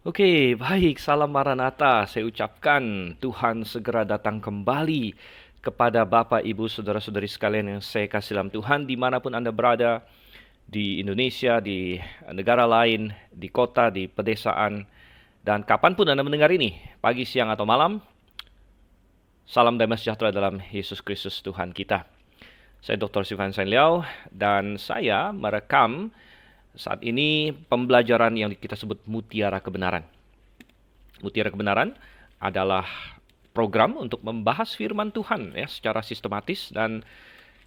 Oke, baik. Salam Maranatha. Saya ucapkan Tuhan segera datang kembali kepada Bapak, Ibu, Saudara-saudari sekalian yang saya kasih dalam Tuhan, dimanapun Anda berada, di Indonesia, di negara lain, di kota, di pedesaan, dan kapanpun Anda mendengar ini, pagi, siang, atau malam, salam damai sejahtera dalam Yesus Kristus Tuhan kita. Saya Dr. Sivan Sain Liao, dan saya merekam saat ini pembelajaran yang kita sebut Mutiara Kebenaran. Mutiara Kebenaran adalah program untuk membahas firman Tuhan ya secara sistematis, dan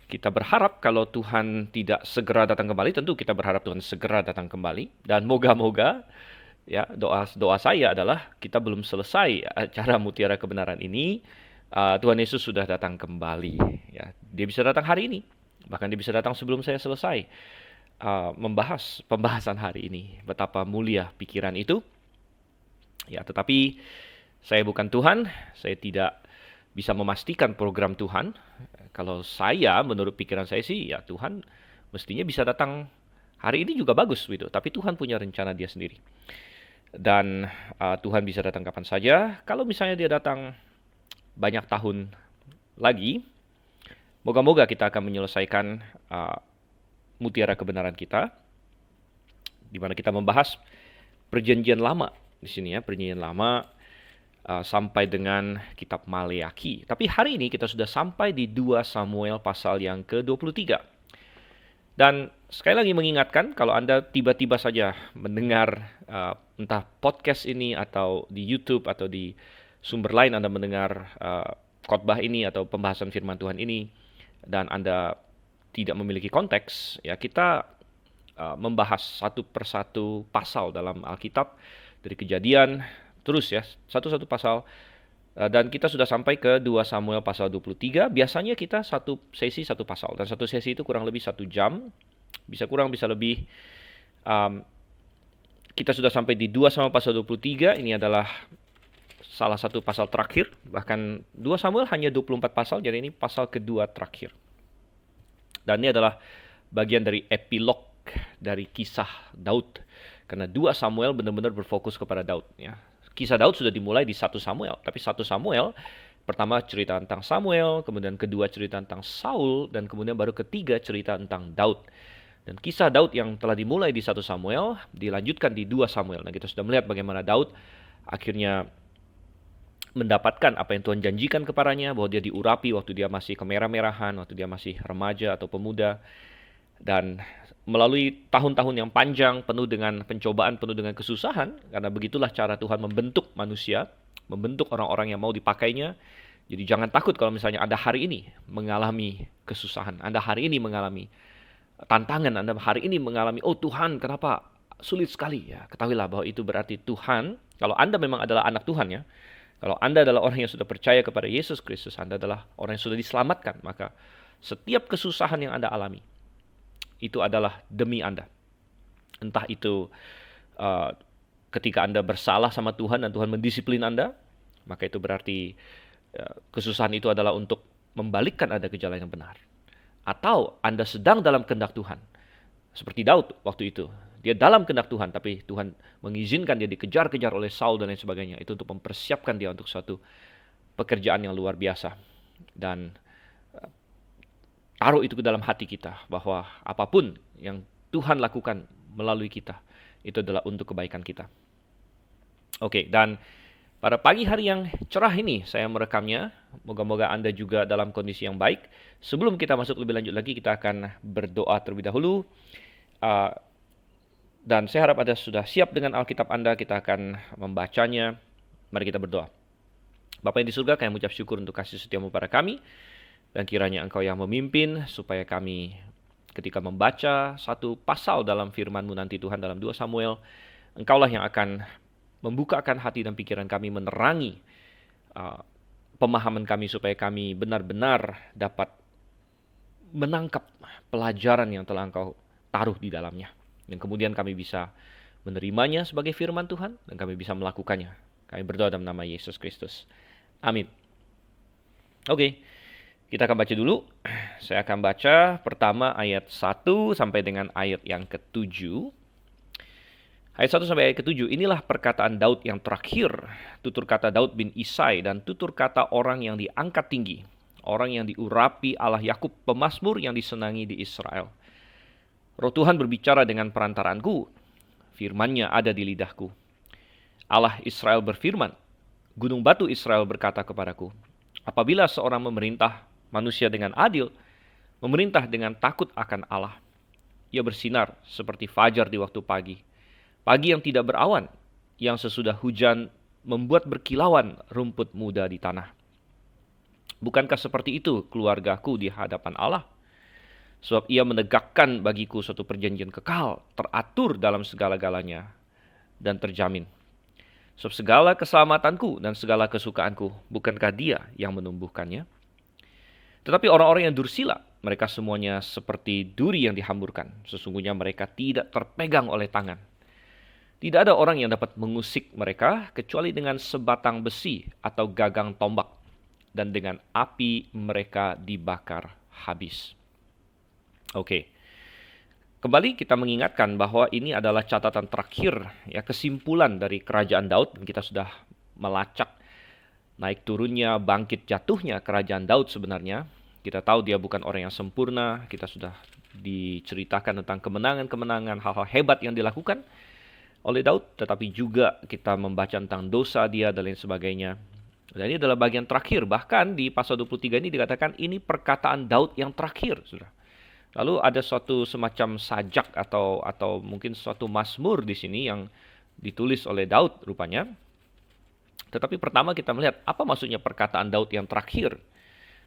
kita berharap kalau Tuhan tidak segera datang kembali, tentu kita berharap Tuhan segera datang kembali, dan moga-moga ya doa saya adalah kita belum selesai acara Mutiara Kebenaran ini, Tuhan Yesus sudah datang kembali ya. Dia bisa datang hari ini, bahkan dia bisa datang sebelum saya selesai membahas pembahasan hari ini. Betapa mulia pikiran itu. Ya, tetapi saya bukan Tuhan, saya tidak bisa memastikan program Tuhan. Kalau saya, menurut pikiran saya sih, ya Tuhan mestinya bisa datang hari ini juga bagus gitu. Tapi Tuhan punya rencana dia sendiri. Dan Tuhan bisa datang kapan saja. Kalau misalnya dia datang banyak tahun lagi, moga-moga kita akan menyelesaikan mutiara kebenaran kita, di mana kita membahas perjanjian lama di sini ya, perjanjian lama sampai dengan kitab Maleakhi. Tapi hari ini kita sudah sampai di 2 Samuel pasal yang ke-23. Dan sekali lagi mengingatkan, kalau Anda tiba-tiba saja mendengar entah podcast ini atau di YouTube atau di sumber lain Anda mendengar khotbah ini atau pembahasan firman Tuhan ini, dan Anda tidak memiliki konteks, ya kita membahas satu persatu pasal dalam Alkitab dari Kejadian terus ya, satu-satu pasal. Dan kita sudah sampai ke 2 Samuel pasal 23. Biasanya kita satu sesi satu pasal, dan satu sesi itu kurang lebih 1 jam, bisa kurang bisa lebih. Kita sudah sampai di 2 Samuel pasal 23. Ini adalah salah satu pasal terakhir. Bahkan 2 Samuel hanya 24 pasal, jadi ini pasal kedua terakhir. Dan ini adalah bagian dari epilog dari kisah Daud. Karena 2 Samuel benar-benar berfokus kepada Daud ya. Kisah Daud sudah dimulai di 1 Samuel, tapi 1 Samuel pertama cerita tentang Samuel, kemudian kedua cerita tentang Saul, dan kemudian baru ketiga cerita tentang Daud. Dan kisah Daud yang telah dimulai di 1 Samuel dilanjutkan di 2 Samuel. Nah, kita sudah melihat bagaimana Daud akhirnya mendapatkan apa yang Tuhan janjikan kepadanya, bahwa dia diurapi waktu dia masih kemerah-merahan, waktu dia masih remaja atau pemuda. Dan melalui tahun-tahun yang panjang, penuh dengan pencobaan, penuh dengan kesusahan, karena begitulah cara Tuhan membentuk manusia, membentuk orang-orang yang mau dipakainya. Jadi jangan takut kalau misalnya Anda hari ini mengalami kesusahan, Anda hari ini mengalami tantangan, Anda hari ini mengalami, oh Tuhan kenapa sulit sekali ya. Ketahuilah bahwa itu berarti Tuhan, kalau Anda memang adalah anak Tuhan ya, kalau Anda adalah orang yang sudah percaya kepada Yesus Kristus, Anda adalah orang yang sudah diselamatkan, maka setiap kesusahan yang Anda alami, itu adalah demi Anda. Entah itu ketika Anda bersalah sama Tuhan dan Tuhan mendisiplin Anda, maka itu berarti kesusahan itu adalah untuk membalikkan Anda ke jalan yang benar. Atau Anda sedang dalam kehendak Tuhan, seperti Daud waktu itu. Dia dalam kehendak Tuhan, tapi Tuhan mengizinkan dia dikejar-kejar oleh Saul dan lain sebagainya. Itu untuk mempersiapkan dia untuk suatu pekerjaan yang luar biasa. Dan taruh itu ke dalam hati kita, bahwa apapun yang Tuhan lakukan melalui kita, itu adalah untuk kebaikan kita. Oke, dan pada pagi hari yang cerah ini saya merekamnya. Moga-moga Anda juga dalam kondisi yang baik. Sebelum kita masuk lebih lanjut lagi, kita akan berdoa terlebih dahulu. Dan saya harap Anda sudah siap dengan Alkitab Anda. Kita akan membacanya. Mari kita berdoa. Bapa yang di surga, kami mengucap syukur untuk kasih setiamu pada kami. Dan kiranya Engkau yang memimpin, supaya kami ketika membaca satu pasal dalam firman-Mu nanti Tuhan dalam 2 Samuel, Engkaulah yang akan membukakan hati dan pikiran kami, menerangi pemahaman kami, supaya kami benar-benar dapat menangkap pelajaran yang telah Engkau taruh di dalamnya. Dan kemudian kami bisa menerimanya sebagai firman Tuhan, dan kami bisa melakukannya. Kami berdoa dalam nama Yesus Kristus. Amin. Oke. Kita akan baca dulu. Saya akan baca pertama ayat 1 sampai dengan ayat yang ke-7. Ayat 1 sampai ayat ke-7, inilah perkataan Daud yang terakhir, tutur kata Daud bin Isai dan tutur kata orang yang diangkat tinggi, orang yang diurapi Allah Yakub, pemazmur yang disenangi di Israel. Roh Tuhan berbicara dengan perantaraanku, firman-Nya ada di lidahku. Allah Israel berfirman, gunung batu Israel berkata kepadaku, apabila seorang memerintah manusia dengan adil, memerintah dengan takut akan Allah, ia bersinar seperti fajar di waktu pagi. Pagi yang tidak berawan, yang sesudah hujan membuat berkilauan rumput muda di tanah. Bukankah seperti itu keluargaku di hadapan Allah? Sebab ia menegakkan bagiku suatu perjanjian kekal, teratur dalam segala-galanya, dan terjamin. Sebab segala keselamatanku dan segala kesukaanku, bukankah dia yang menumbuhkannya? Tetapi orang-orang yang dursila, mereka semuanya seperti duri yang dihamburkan. Sesungguhnya mereka tidak terpegang oleh tangan. Tidak ada orang yang dapat mengusik mereka kecuali dengan sebatang besi atau gagang tombak, dan dengan api mereka dibakar habis. Oke. Kembali kita mengingatkan bahwa ini adalah catatan terakhir, ya, kesimpulan dari kerajaan Daud. Kita sudah melacak naik turunnya, bangkit jatuhnya kerajaan Daud sebenarnya. Kita tahu dia bukan orang yang sempurna. Kita sudah diceritakan tentang kemenangan-kemenangan, hal-hal hebat yang dilakukan oleh Daud, tetapi juga kita membaca tentang dosa dia dan lain sebagainya. Dan ini adalah bagian terakhir. Bahkan di pasal 23 ini dikatakan ini perkataan Daud yang terakhir, Saudara. Lalu ada suatu semacam sajak atau mungkin suatu mazmur di sini yang ditulis oleh Daud rupanya. Tetapi pertama kita melihat apa maksudnya perkataan Daud yang terakhir.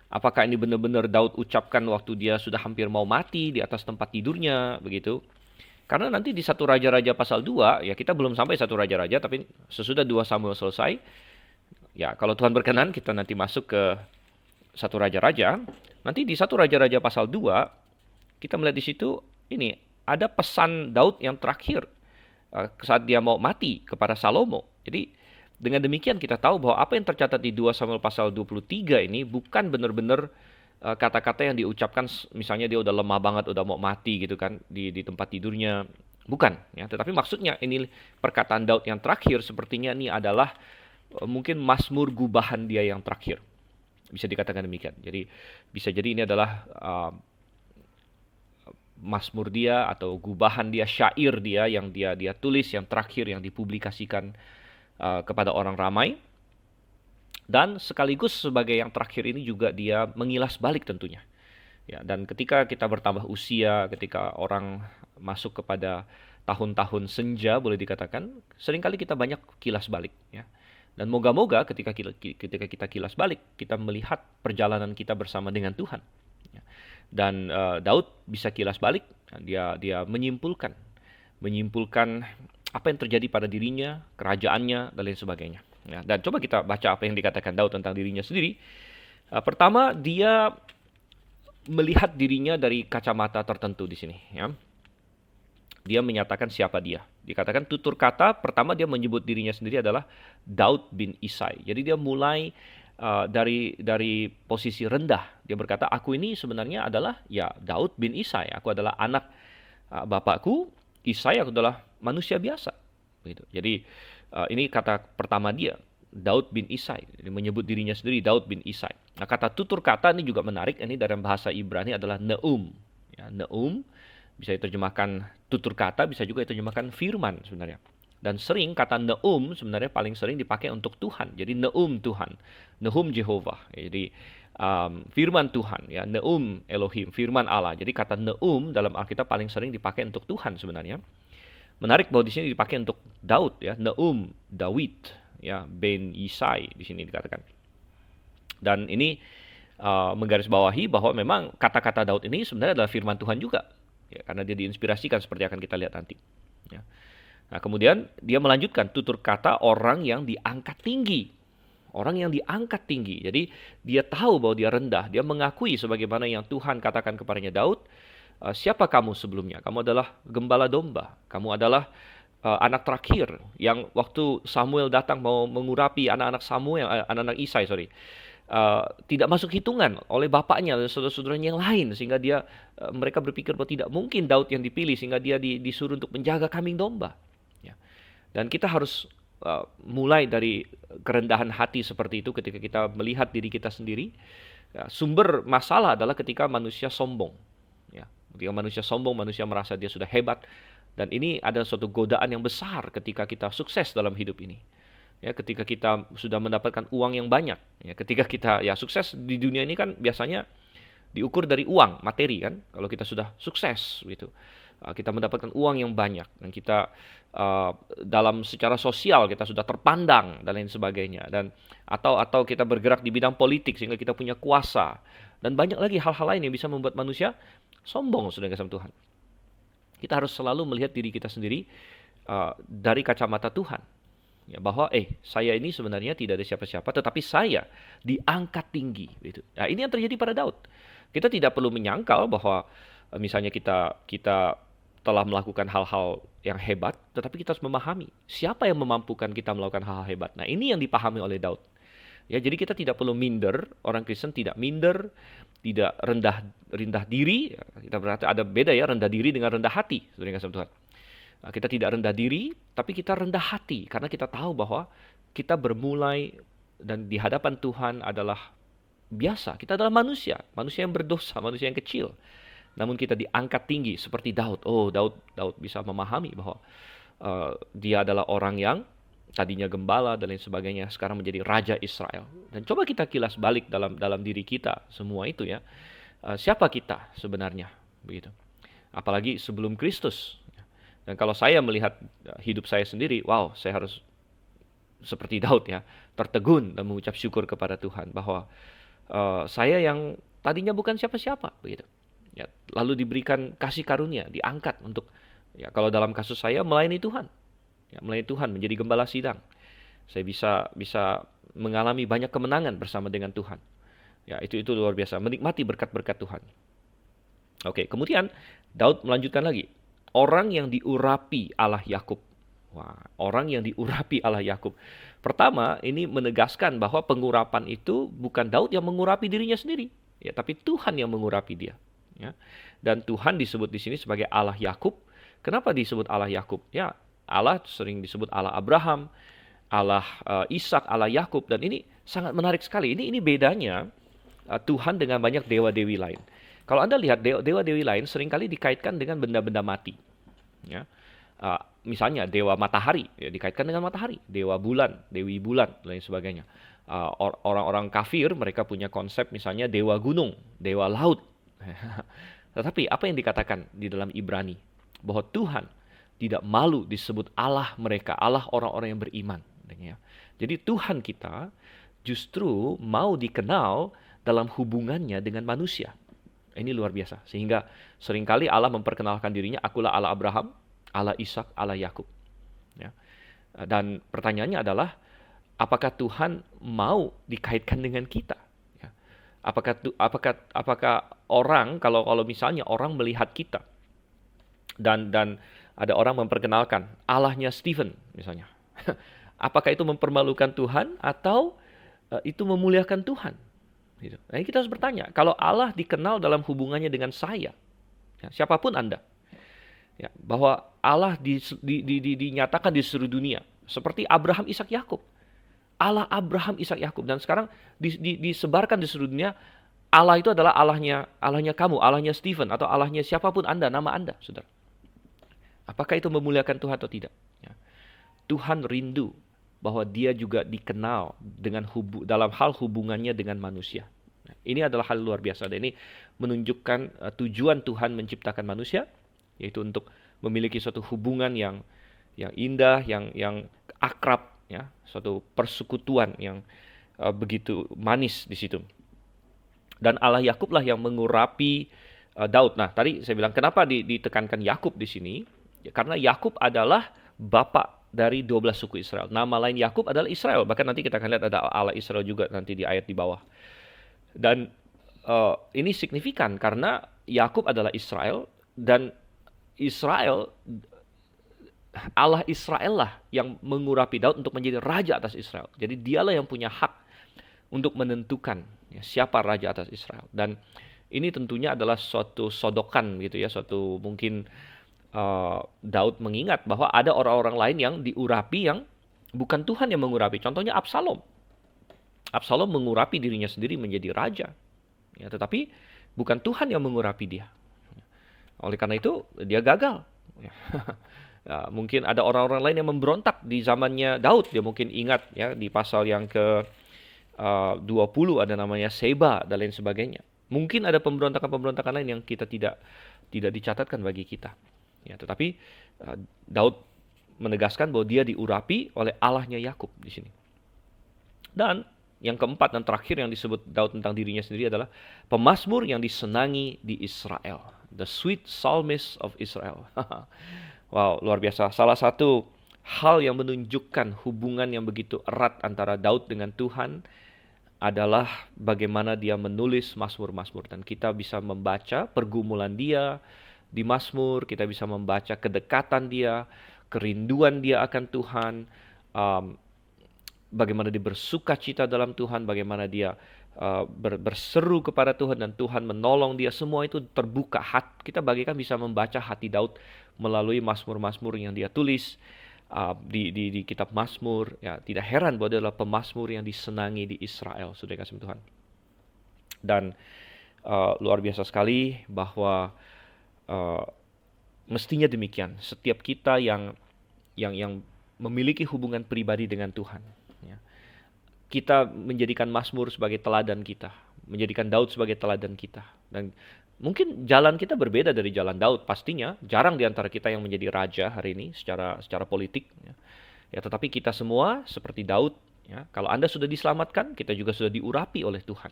Apakah ini benar-benar Daud ucapkan waktu dia sudah hampir mau mati di atas tempat tidurnya, begitu? Karena nanti di 1 Raja-Raja pasal 2, ya kita belum sampai 1 Raja-Raja, tapi sesudah 2 Samuel selesai, ya kalau Tuhan berkenan kita nanti masuk ke 1 Raja-Raja. Nanti di 1 Raja-Raja pasal 2, kita melihat di situ, ini ada pesan Daud yang terakhir saat dia mau mati kepada Salomo. Jadi dengan demikian kita tahu bahwa apa yang tercatat di 2 Samuel pasal 23 ini bukan benar-benar kata-kata yang diucapkan misalnya dia udah lemah banget, udah mau mati gitu kan di tempat tidurnya. Bukan, ya. Tetapi maksudnya ini perkataan Daud yang terakhir sepertinya ini adalah mungkin mazmur gubahan dia yang terakhir. Bisa dikatakan demikian. Jadi bisa jadi ini adalah mazmur dia atau gubahan dia, syair dia yang dia tulis yang terakhir yang dipublikasikan kepada orang ramai. Dan sekaligus sebagai yang terakhir ini juga dia mengilas balik tentunya. Ya, dan ketika kita bertambah usia, ketika orang masuk kepada tahun-tahun senja boleh dikatakan, seringkali kita banyak kilas balik. Ya. Dan moga-moga ketika kita kilas balik, kita melihat perjalanan kita bersama dengan Tuhan. Ya. Dan Daud bisa kilas balik, dia menyimpulkan apa yang terjadi pada dirinya, kerajaannya, dan lain sebagainya. Ya, dan coba kita baca apa yang dikatakan Daud tentang dirinya sendiri. Pertama, dia melihat dirinya dari kacamata tertentu di sini. Ya. Dia menyatakan siapa dia. Dikatakan tutur kata, pertama dia menyebut dirinya sendiri adalah Daud bin Isai. Jadi dia mulai dari posisi rendah. Dia berkata, aku ini sebenarnya adalah ya Daud bin Isai. Aku adalah anak bapakku. Isai aku adalah manusia biasa. Begitu. Jadi ini kata pertama dia, Daud bin Isai. Jadi menyebut dirinya sendiri Daud bin Isai. Nah, kata tutur kata ini juga menarik. Ini dalam bahasa Ibrani adalah neum. Ya, neum bisa diterjemahkan tutur kata, bisa juga diterjemahkan firman sebenarnya. Dan sering kata neum sebenarnya paling sering dipakai untuk Tuhan. Jadi neum Tuhan, neum Jehovah. Jadi firman Tuhan, ya neum Elohim, firman Allah. Jadi kata neum dalam Alkitab paling sering dipakai untuk Tuhan sebenarnya. Menarik bahwa di sini dipakai untuk Daud, ya neum Dawid, ya ben Isai di sini dikatakan. Dan ini menggarisbawahi bahwa memang kata-kata Daud ini sebenarnya adalah firman Tuhan juga, ya, karena dia diinspirasikan seperti akan kita lihat nanti. Ya. Nah, kemudian dia melanjutkan tutur kata orang yang diangkat tinggi. Orang yang diangkat tinggi. Jadi dia tahu bahwa dia rendah. Dia mengakui sebagaimana yang Tuhan katakan kepadanya, Daud, siapa kamu sebelumnya? Kamu adalah gembala domba. Kamu adalah anak terakhir yang waktu Samuel datang mau mengurapi anak-anak Isai, tidak masuk hitungan oleh bapaknya dan saudara-saudaranya yang lain, sehingga mereka berpikir bahwa tidak mungkin Daud yang dipilih, sehingga dia disuruh untuk menjaga kambing domba. Ya. Dan kita harus mulai dari kerendahan hati seperti itu ketika kita melihat diri kita sendiri. Ya, sumber masalah adalah ketika manusia sombong. Ya, ketika manusia sombong, manusia merasa dia sudah hebat. Dan ini ada suatu godaan yang besar ketika kita sukses dalam hidup ini. Ya, ketika kita sudah mendapatkan uang yang banyak. Ya, ketika kita ya sukses di dunia ini kan biasanya diukur dari uang, materi kan. Kalau kita sudah sukses gitu, kita mendapatkan uang yang banyak dan kita dalam secara sosial kita sudah terpandang dan lain sebagainya, dan atau kita bergerak di bidang politik sehingga kita punya kuasa dan banyak lagi hal-hal lain yang bisa membuat manusia sombong sudah sama Tuhan. Kita harus selalu melihat diri kita sendiri dari kacamata Tuhan. Ya, bahwa saya ini sebenarnya tidak ada siapa-siapa, tetapi saya diangkat tinggi gitu. Nah, ini yang terjadi pada Daud. Kita tidak perlu menyangkal bahwa misalnya kita telah melakukan hal-hal yang hebat, tetapi kita harus memahami siapa yang memampukan kita melakukan hal-hal hebat. Nah, ini yang dipahami oleh Daud. Ya, jadi kita tidak perlu minder, orang Kristen tidak minder, tidak rendah diri. Kita berarti ada beda ya, rendah diri dengan rendah hati, saudara yang kasih Tuhan. Nah, kita tidak rendah diri, tapi kita rendah hati karena kita tahu bahwa kita bermulai dan di hadapan Tuhan adalah biasa. Kita adalah manusia yang berdosa, manusia yang kecil. Namun kita diangkat tinggi seperti Daud. Oh, Daud bisa memahami bahwa dia adalah orang yang tadinya gembala dan lain sebagainya, sekarang menjadi raja Israel. Dan coba kita kilas balik dalam diri kita semua itu ya. Siapa kita sebenarnya begitu? Apalagi sebelum Kristus. Dan kalau saya melihat hidup saya sendiri, wow, saya harus seperti Daud ya, tertegun dan mengucap syukur kepada Tuhan bahwa saya yang tadinya bukan siapa-siapa begitu. Ya, lalu diberikan kasih karunia, diangkat untuk ya kalau dalam kasus saya melayani Tuhan. Ya, melayani Tuhan menjadi gembala sidang. Saya bisa mengalami banyak kemenangan bersama dengan Tuhan. Ya, itu luar biasa, menikmati berkat-berkat Tuhan. Oke, kemudian Daud melanjutkan lagi. Orang yang diurapi Allah Yakub. Wah, orang yang diurapi Allah Yakub. Pertama, ini menegaskan bahwa pengurapan itu bukan Daud yang mengurapi dirinya sendiri, ya, tapi Tuhan yang mengurapi dia. Ya. Dan Tuhan disebut di sini sebagai Allah Yakub. Kenapa disebut Allah Yakub? Ya, Allah sering disebut Allah Abraham, Allah Ishak, Allah Yakub, dan ini sangat menarik sekali. Ini bedanya Tuhan dengan banyak dewa-dewi lain. Kalau Anda lihat dewa-dewi lain seringkali dikaitkan dengan benda-benda mati. Ya. Misalnya dewa matahari ya, dikaitkan dengan matahari, dewa bulan, dewi bulan, dan lain sebagainya. Orang-orang kafir mereka punya konsep misalnya dewa gunung, dewa laut. Tetapi apa yang dikatakan di dalam Ibrani? Bahwa Tuhan tidak malu disebut Allah mereka, Allah orang-orang yang beriman. Ya. Jadi Tuhan kita justru mau dikenal dalam hubungannya dengan manusia. Ini luar biasa. Sehingga seringkali Allah memperkenalkan dirinya, akulah Allah Abraham, Allah Ishak, Allah Yakub. Ya. Dan pertanyaannya adalah, apakah Tuhan mau dikaitkan dengan kita? Ya. Apakah orang, kalau misalnya orang melihat kita, dan ada orang memperkenalkan Allahnya Stephen misalnya, apakah itu mempermalukan Tuhan atau itu memuliakan Tuhan? Gitu. Nah, kita harus bertanya, kalau Allah dikenal dalam hubungannya dengan saya, ya, siapapun Anda, ya, bahwa Allah dinyatakan di seluruh dunia, seperti Abraham, Ishak, Yakub. Allah Abraham, Ishak, Yakub, dan sekarang disebarkan di seluruh dunia. Allah itu adalah Allahnya kamu, Allahnya Stephen, atau Allahnya siapapun Anda, nama Anda, saudara. Apakah itu memuliakan Tuhan atau tidak? Ya. Tuhan rindu bahwa dia juga dikenal dalam hal hubungannya dengan manusia. Nah, ini adalah hal luar biasa. Dan ini menunjukkan tujuan Tuhan menciptakan manusia, yaitu untuk memiliki suatu hubungan yang indah, yang akrab, ya, suatu persekutuan yang begitu manis di situ. Dan Allah Yakublah yang mengurapi Daud. Nah, tadi saya bilang kenapa ditekankan Yakub di sini? Ya, karena Yakub adalah bapak dari 12 suku Israel. Nama lain Yakub adalah Israel. Bahkan nanti kita akan lihat ada Allah Israel juga nanti di ayat di bawah. Dan ini signifikan karena Yakub adalah Israel, dan Allah Israel lah yang mengurapi Daud untuk menjadi raja atas Israel. Jadi dialah yang punya hak untuk menentukan ya, siapa raja atas Israel. Dan ini tentunya adalah suatu sodokan gitu ya, suatu mungkin Daud mengingat bahwa ada orang-orang lain yang diurapi yang bukan Tuhan yang mengurapi. Contohnya Absalom. Absalom mengurapi dirinya sendiri menjadi raja. Ya, tetapi bukan Tuhan yang mengurapi dia. Oleh karena itu dia gagal. Ya. Ya, mungkin ada orang-orang lain yang memberontak di zamannya Daud. Dia mungkin ingat ya di pasal yang ke 20 ada namanya Seba dan lain sebagainya. Mungkin ada pemberontakan-pemberontakan lain yang kita tidak dicatatkan bagi kita. Ya, tetapi Daud menegaskan bahwa dia diurapi oleh Allahnya Yakub di sini. Dan yang keempat dan terakhir yang disebut Daud tentang dirinya sendiri adalah pemazmur yang disenangi di Israel. The sweet psalmist of Israel. Wow, luar biasa. Salah satu hal yang menunjukkan hubungan yang begitu erat antara Daud dengan Tuhan adalah bagaimana dia menulis mazmur-mazmur. Dan kita bisa membaca pergumulan dia di mazmur, kita bisa membaca kedekatan dia, kerinduan dia akan Tuhan, bagaimana dia bersuka cita dalam Tuhan, bagaimana dia berseru kepada Tuhan dan Tuhan menolong dia. Semua itu terbuka. Kita bagikan bisa membaca hati Daud melalui mazmur-mazmur yang dia tulis di kitab Mazmur. Ya, tidak heran bahwa dia adalah pemazmur yang disenangi di Israel, saudara kasih Tuhan. Dan luar biasa sekali bahwa mestinya demikian. Setiap kita yang memiliki hubungan pribadi dengan Tuhan, ya, kita menjadikan Mazmur sebagai teladan kita, menjadikan Daud sebagai teladan kita. Dan mungkin jalan kita berbeda dari jalan Daud, pastinya. Jarang di antara kita yang menjadi raja hari ini secara politik. Ya, tetapi kita semua seperti Daud. Ya, kalau Anda sudah diselamatkan, kita juga sudah diurapi oleh Tuhan.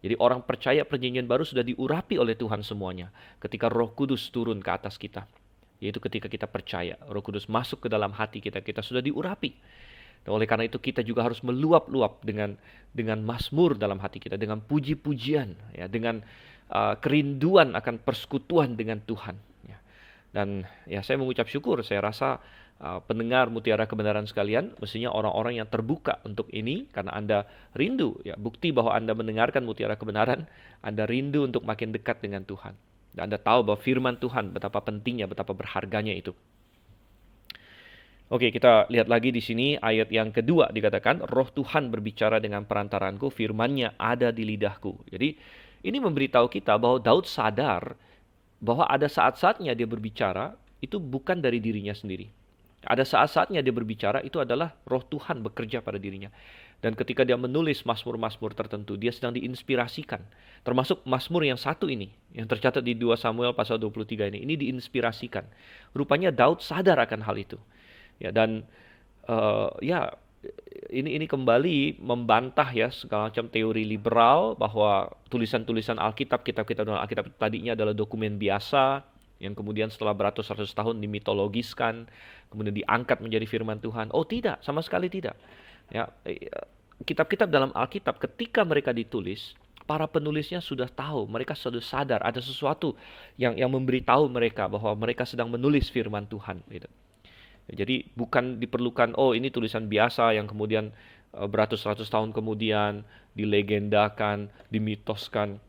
Jadi orang percaya perjanjian baru sudah diurapi oleh Tuhan semuanya. Ketika Roh Kudus turun ke atas kita. Yaitu ketika kita percaya, Roh Kudus masuk ke dalam hati kita, kita sudah diurapi. Dan oleh karena itu kita juga harus meluap-luap dengan mazmur dalam hati kita, dengan puji-pujian, ya, dengan kerinduan akan persekutuan dengan Tuhan. Ya. Dan ya saya mengucap syukur, saya rasa pendengar Mutiara Kebenaran sekalian, mestinya orang-orang yang terbuka untuk ini, karena Anda rindu, ya, bukti bahwa Anda mendengarkan Mutiara Kebenaran, Anda rindu untuk makin dekat dengan Tuhan. Dan Anda tahu bahwa firman Tuhan betapa pentingnya, betapa berharganya itu. Oke, kita lihat lagi di sini ayat yang kedua dikatakan, Roh Tuhan berbicara dengan perantaranku, firman-Nya ada di lidahku. Jadi ini memberitahu kita bahwa Daud sadar bahwa ada saat-saatnya dia berbicara itu bukan dari dirinya sendiri. Ada saat-saatnya dia berbicara itu adalah Roh Tuhan bekerja pada dirinya. Dan ketika dia menulis mazmur-mazmur tertentu, dia sedang diinspirasikan. Termasuk mazmur yang satu ini, yang tercatat di 2 Samuel pasal 23 ini diinspirasikan. Rupanya Daud sadar akan hal itu. Ya, dan ya ini kembali membantah ya segala macam teori liberal bahwa tulisan-tulisan Alkitab, kitab-kitab dalam Alkitab tadinya adalah dokumen biasa yang kemudian setelah beratus-ratus tahun dimitologiskan, kemudian diangkat menjadi firman Tuhan. Oh tidak, sama sekali tidak. Ya, kitab-kitab dalam Alkitab ketika mereka ditulis, para penulisnya sudah tahu, mereka sudah sadar ada sesuatu yang memberitahu mereka bahwa mereka sedang menulis firman Tuhan. Gitu. Jadi bukan diperlukan, oh ini tulisan biasa yang kemudian beratus-ratus tahun kemudian dilegendakan, dimitoskan,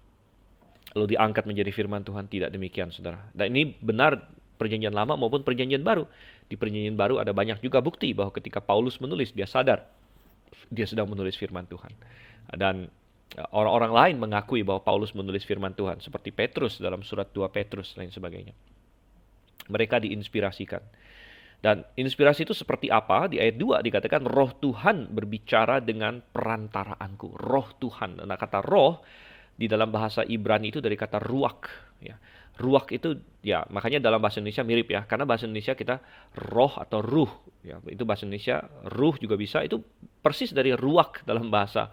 lalu diangkat menjadi firman Tuhan. Tidak demikian, saudara. Dan ini benar perjanjian lama maupun perjanjian baru. Di perjanjian baru ada banyak juga bukti bahwa ketika Paulus menulis, dia sadar dia sedang menulis firman Tuhan. Dan orang-orang lain mengakui bahwa Paulus menulis firman Tuhan, seperti Petrus dalam surat 2 Petrus dan lain sebagainya. Mereka diinspirasikan. Dan inspirasi itu seperti apa? Di ayat 2 dikatakan Roh Tuhan berbicara dengan perantaraanku. Roh Tuhan. Nah, kata roh di dalam bahasa Ibrani itu dari kata ruach. Ya. Ruach itu ya makanya dalam bahasa Indonesia mirip ya. Karena bahasa Indonesia kita roh atau ruh. Ya, itu bahasa Indonesia ruh juga bisa. Itu persis dari ruach dalam bahasa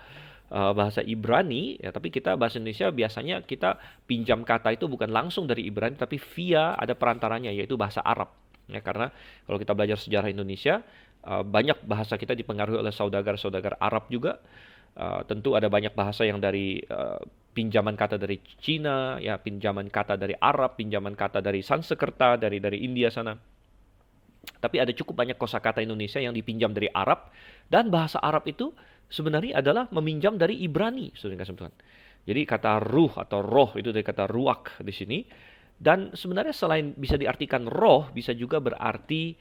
Ibrani. Ya, tapi kita bahasa Indonesia biasanya kita pinjam kata itu bukan langsung dari Ibrani. Tapi via ada perantaranya yaitu bahasa Arab. Ya, karena kalau kita belajar sejarah Indonesia, banyak bahasa kita dipengaruhi oleh saudagar-saudagar Arab juga. Tentu ada banyak bahasa yang dari pinjaman kata dari Cina, ya pinjaman kata dari Arab, pinjaman kata dari Sanskerta, dari India sana. Tapi ada cukup banyak kosakata Indonesia yang dipinjam dari Arab, dan bahasa Arab itu sebenarnya adalah meminjam dari Ibrani, saudara kasih Tuhan. Jadi kata ruh atau roh itu dari kata ruach di sini. Dan sebenarnya selain bisa diartikan roh, bisa juga berarti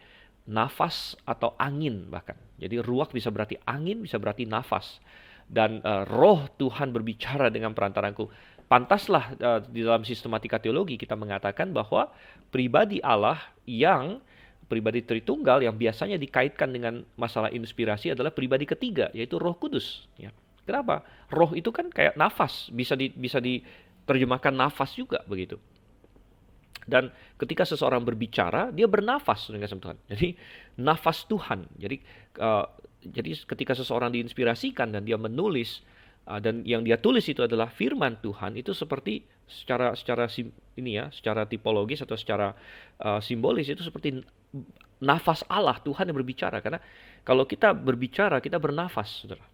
nafas atau angin bahkan. Jadi ruach bisa berarti angin, bisa berarti nafas. Dan roh Tuhan berbicara dengan perantaranku. Pantaslah di dalam sistematika teologi kita mengatakan bahwa pribadi Allah yang pribadi Tritunggal yang biasanya dikaitkan dengan masalah inspirasi adalah pribadi ketiga, yaitu Roh Kudus. Ya. Kenapa? Roh itu kan kayak nafas, bisa diterjemahkan nafas juga begitu. Dan ketika seseorang berbicara, dia bernafas dengan Tuhan. Jadi nafas Tuhan. Jadi ketika seseorang diinspirasikan dan dia menulis dan yang dia tulis itu adalah firman Tuhan, itu seperti secara tipologis atau secara simbolis itu seperti nafas Allah, Tuhan yang berbicara. Karena kalau kita berbicara, kita bernafas, saudara.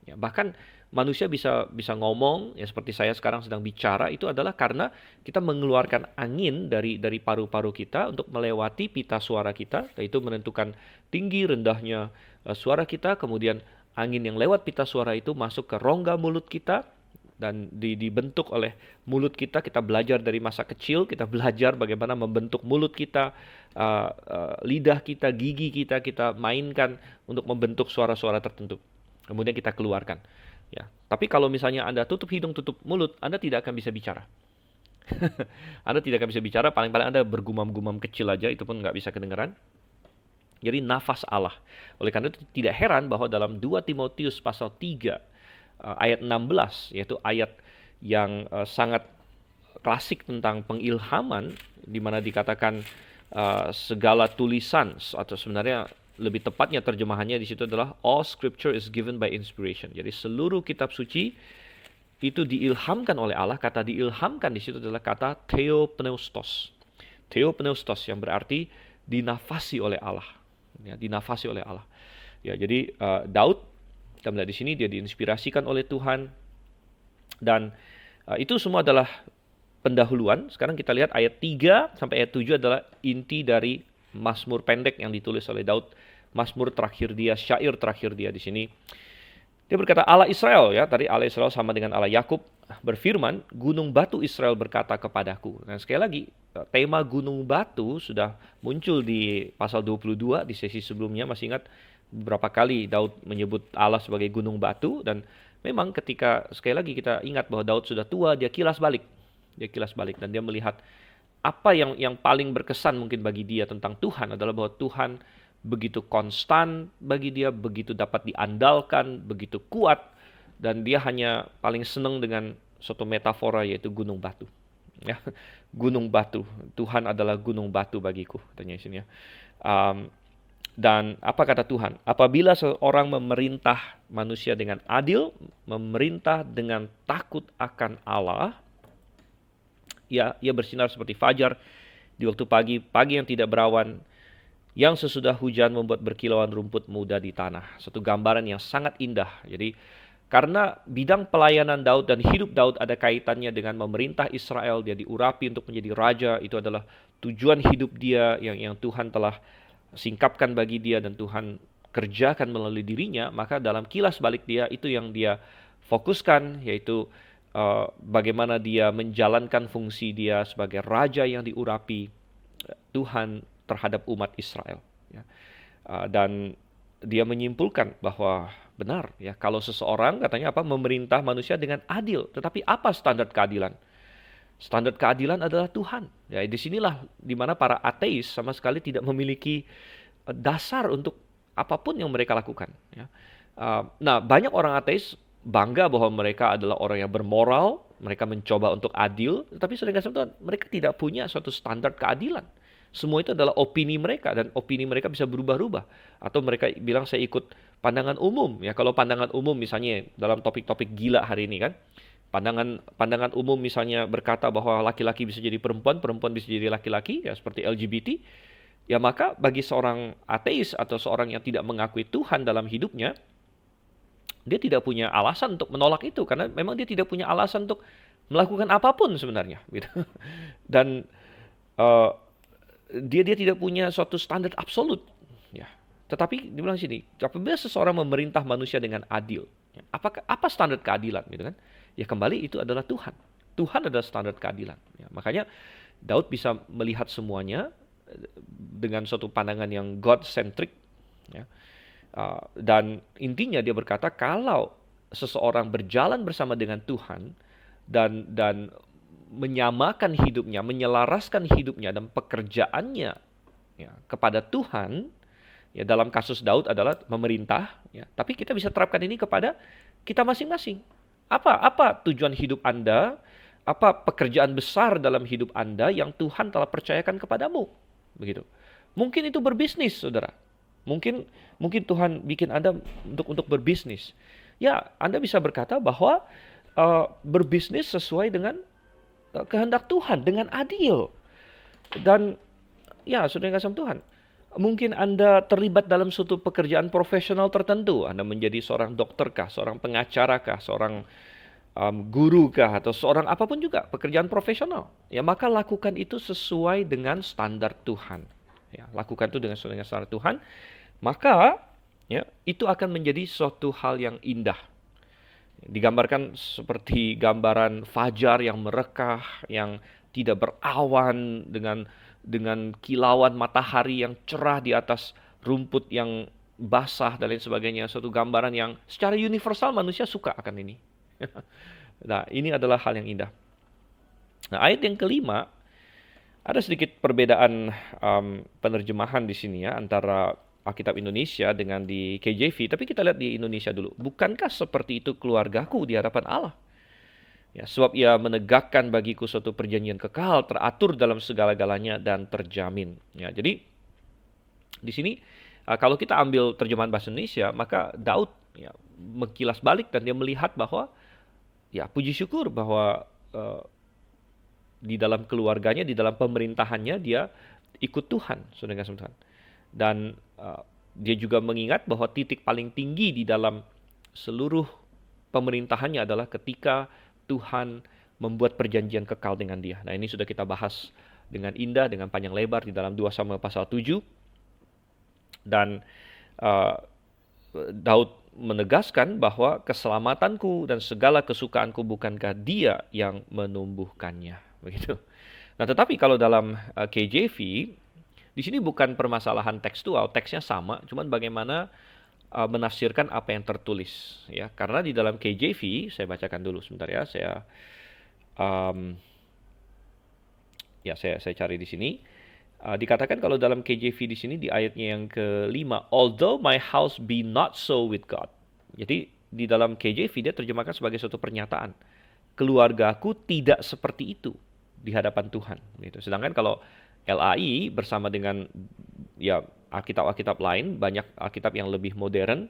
Ya, bahkan manusia bisa ngomong, ya seperti saya sekarang sedang bicara, itu adalah karena kita mengeluarkan angin dari paru-paru kita untuk melewati pita suara kita, yaitu menentukan tinggi rendahnya suara kita, kemudian angin yang lewat pita suara itu masuk ke rongga mulut kita, dan dibentuk oleh mulut kita. Kita belajar dari masa kecil, kita belajar bagaimana membentuk mulut kita, lidah kita, gigi kita, kita mainkan untuk membentuk suara-suara tertentu. Kemudian kita keluarkan. Ya, tapi kalau misalnya Anda tutup hidung, tutup mulut, Anda tidak akan bisa bicara. Anda tidak akan bisa bicara, paling-paling Anda bergumam-gumam kecil aja, itu pun nggak bisa kedengaran. Jadi nafas Allah. Oleh karena itu tidak heran bahwa dalam 2 Timotius pasal 3 ayat 16, yaitu ayat yang sangat klasik tentang pengilhaman, di mana dikatakan segala tulisan, atau sebenarnya lebih tepatnya terjemahannya di situ adalah all scripture is given by inspiration. Jadi seluruh kitab suci itu diilhamkan oleh Allah. Kata diilhamkan di situ adalah kata theopneustos. Theopneustos yang berarti dinafasi oleh Allah. Ya, dinafasi oleh Allah. Ya, jadi Daud, kita melihat di sini dia diinspirasikan oleh Tuhan, dan itu semua adalah pendahuluan. Sekarang kita lihat ayat 3 sampai ayat 7 adalah inti dari Mazmur pendek yang ditulis oleh Daud, Mazmur terakhir dia, syair terakhir dia di sini. Dia berkata, Allah Israel, ya, tadi Allah Israel sama dengan Allah Yakub, berfirman, gunung batu Israel berkata kepadaku. Nah, sekali lagi, tema gunung batu sudah muncul di pasal 22 di sesi sebelumnya. Masih ingat beberapa kali Daud menyebut Allah sebagai gunung batu, dan memang ketika sekali lagi kita ingat bahwa Daud sudah tua, dia kilas balik. Dan dia melihat apa yang paling berkesan mungkin bagi dia tentang Tuhan adalah bahwa Tuhan begitu konstan bagi dia, begitu dapat diandalkan, begitu kuat, dan dia hanya paling senang dengan suatu metafora, yaitu gunung batu. Ya, gunung batu. Tuhan adalah gunung batu bagiku, katanya di sini ya. Dan apa kata Tuhan? Apabila seorang memerintah manusia dengan adil, memerintah dengan takut akan Allah, ia bersinar seperti fajar di waktu pagi yang tidak berawan, yang sesudah hujan membuat berkilauan rumput muda di tanah. Satu gambaran yang sangat indah. Jadi karena bidang pelayanan Daud dan hidup Daud ada kaitannya dengan memerintah Israel, dia diurapi untuk menjadi raja, itu adalah tujuan hidup dia yang Tuhan telah singkapkan bagi dia dan Tuhan kerjakan melalui dirinya. Maka dalam kilas balik dia, itu yang dia fokuskan, yaitu bagaimana dia menjalankan fungsi dia sebagai raja yang diurapi Tuhan terhadap umat Israel. Ya. Dan dia menyimpulkan bahwa benar, ya, kalau seseorang katanya memerintah manusia dengan adil. Tetapi apa standar keadilan? Standar keadilan adalah Tuhan. Ya, disinilah dimana para ateis sama sekali tidak memiliki dasar untuk apapun yang mereka lakukan. Ya. Nah, banyak orang ateis bangga bahwa mereka adalah orang yang bermoral, mereka mencoba untuk adil, tetapi sedangkan mereka tidak punya suatu standar keadilan. Semua itu adalah opini mereka, dan opini mereka bisa berubah-ubah. Atau mereka bilang saya ikut pandangan umum. Ya, kalau pandangan umum misalnya dalam topik-topik gila hari ini kan, pandangan umum misalnya berkata bahwa laki-laki bisa jadi perempuan, perempuan bisa jadi laki-laki, ya seperti LGBT. Ya maka bagi seorang ateis atau seorang yang tidak mengakui Tuhan dalam hidupnya, dia tidak punya alasan untuk menolak itu, karena memang dia tidak punya alasan untuk melakukan apapun sebenarnya, gitu. Dan dia tidak punya suatu standar absolut, ya. Tetapi dibilang sini, apabila seseorang memerintah manusia dengan adil, ya, apa standar keadilan, gitu kan? Ya kembali itu adalah Tuhan. Tuhan adalah standar keadilan. Ya, makanya Daud bisa melihat semuanya dengan suatu pandangan yang God-centric, ya. Dan intinya dia berkata kalau seseorang berjalan bersama dengan Tuhan dan menyamakan hidupnya, menyelaraskan hidupnya dan pekerjaannya, ya, kepada Tuhan, ya, dalam kasus Daud adalah memerintah, ya. Tapi kita bisa terapkan ini kepada kita masing-masing. Apa tujuan hidup Anda? Apa pekerjaan besar dalam hidup Anda yang Tuhan telah percayakan kepadamu? Begitu. Mungkin itu berbisnis, saudara. Mungkin Tuhan bikin Anda untuk berbisnis. Ya, Anda bisa berkata bahwa berbisnis sesuai dengan kehendak Tuhan, dengan adil. Dan ya, saudara yang kasih Tuhan, mungkin Anda terlibat dalam suatu pekerjaan profesional tertentu. Anda menjadi seorang dokter kah, seorang pengacara kah, seorang guru kah, atau seorang apapun juga, pekerjaan profesional. Ya, maka lakukan itu sesuai dengan standar Tuhan. Ya, lakukan itu dengan standar Tuhan. Maka ya, itu akan menjadi suatu hal yang indah. Digambarkan seperti gambaran fajar yang merekah, yang tidak berawan, dengan kilauan matahari yang cerah di atas rumput yang basah dan lain sebagainya. Suatu gambaran yang secara universal manusia suka akan ini. Nah, ini adalah hal yang indah. Nah, ayat yang kelima, ada sedikit perbedaan penerjemahan di sini ya, antara Alkitab Indonesia dengan di KJV. Tapi kita lihat di Indonesia dulu. Bukankah seperti itu keluargaku di hadapan Allah? Ya, sebab ia menegakkan bagiku suatu perjanjian kekal, teratur dalam segala-galanya dan terjamin. Ya, jadi di sini kalau kita ambil terjemahan bahasa Indonesia, maka Daud ya mengkilas balik dan dia melihat bahwa ya puji syukur bahwa di dalam keluarganya, di dalam pemerintahannya dia ikut Tuhan, saudara Tuhan. Dan dia juga mengingat bahwa titik paling tinggi di dalam seluruh pemerintahannya adalah ketika Tuhan membuat perjanjian kekal dengan dia. Nah, ini sudah kita bahas dengan indah, dengan panjang lebar di dalam 2 Samuel pasal 7. Dan Daud menegaskan bahwa keselamatanku dan segala kesukaanku bukankah dia yang menumbuhkannya. Begitu. Nah, tetapi kalau dalam KJV, di sini bukan permasalahan tekstual, teksnya sama, cuman bagaimana menafsirkan apa yang tertulis, ya. Karena di dalam KJV, saya bacakan dulu sebentar ya, saya cari di sini. Dikatakan kalau dalam KJV di sini di ayatnya yang kelima, although my house be not so with God. Jadi di dalam KJV dia terjemahkan sebagai suatu pernyataan, keluargaku tidak seperti itu di hadapan Tuhan. Gitu. Sedangkan kalau LAI bersama dengan ya Alkitab-Alkitab lain, banyak Alkitab yang lebih modern,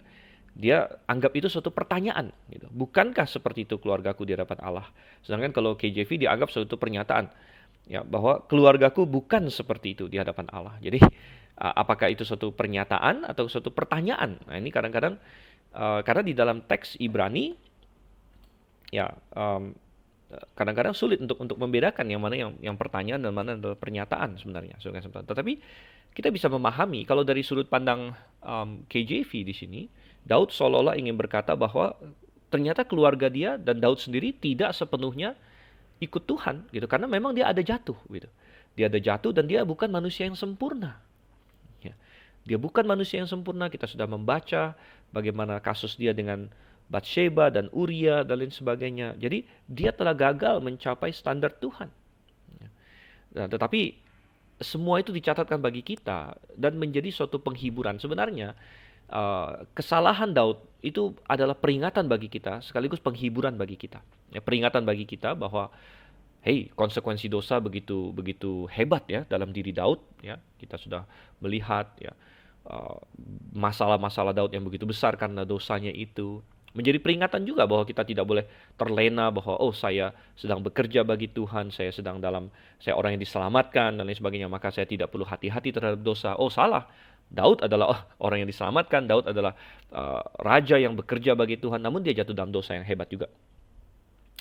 dia anggap itu suatu pertanyaan. Gitu. Bukankah seperti itu keluargaku di hadapan Allah? Sedangkan kalau KJV dianggap suatu pernyataan, ya, bahwa keluargaku bukan seperti itu di hadapan Allah. Jadi apakah itu suatu pernyataan atau suatu pertanyaan? Nah, ini kadang-kadang karena di dalam teks Ibrani, ya kadang-kadang sulit untuk membedakan yang mana yang pertanyaan dan mana adalah pernyataan sebenarnya. Tetapi kita bisa memahami kalau dari sudut pandang KJV di sini, Daud seolah-olah ingin berkata bahwa ternyata keluarga dia dan Daud sendiri tidak sepenuhnya ikut Tuhan, gitu, karena memang dia ada jatuh, gitu. Dia ada jatuh dan dia bukan manusia yang sempurna. Ya. Dia bukan manusia yang sempurna. Kita sudah membaca bagaimana kasus dia dengan Batsheba dan Uria dan lain sebagainya. Jadi dia telah gagal mencapai standar Tuhan. Nah, tetapi semua itu dicatatkan bagi kita dan menjadi suatu penghiburan. Sebenarnya kesalahan Daud itu adalah peringatan bagi kita sekaligus penghiburan bagi kita. Ya, peringatan bagi kita bahwa hey, konsekuensi dosa begitu hebat ya dalam diri Daud. Ya, kita sudah melihat ya masalah-masalah Daud yang begitu besar karena dosanya itu. Menjadi peringatan juga bahwa kita tidak boleh terlena bahwa saya sedang bekerja bagi Tuhan, saya orang yang diselamatkan dan lain sebagainya, maka saya tidak perlu hati-hati terhadap dosa. Oh, salah. Daud adalah orang yang diselamatkan, Daud adalah raja yang bekerja bagi Tuhan, namun dia jatuh dalam dosa yang hebat juga.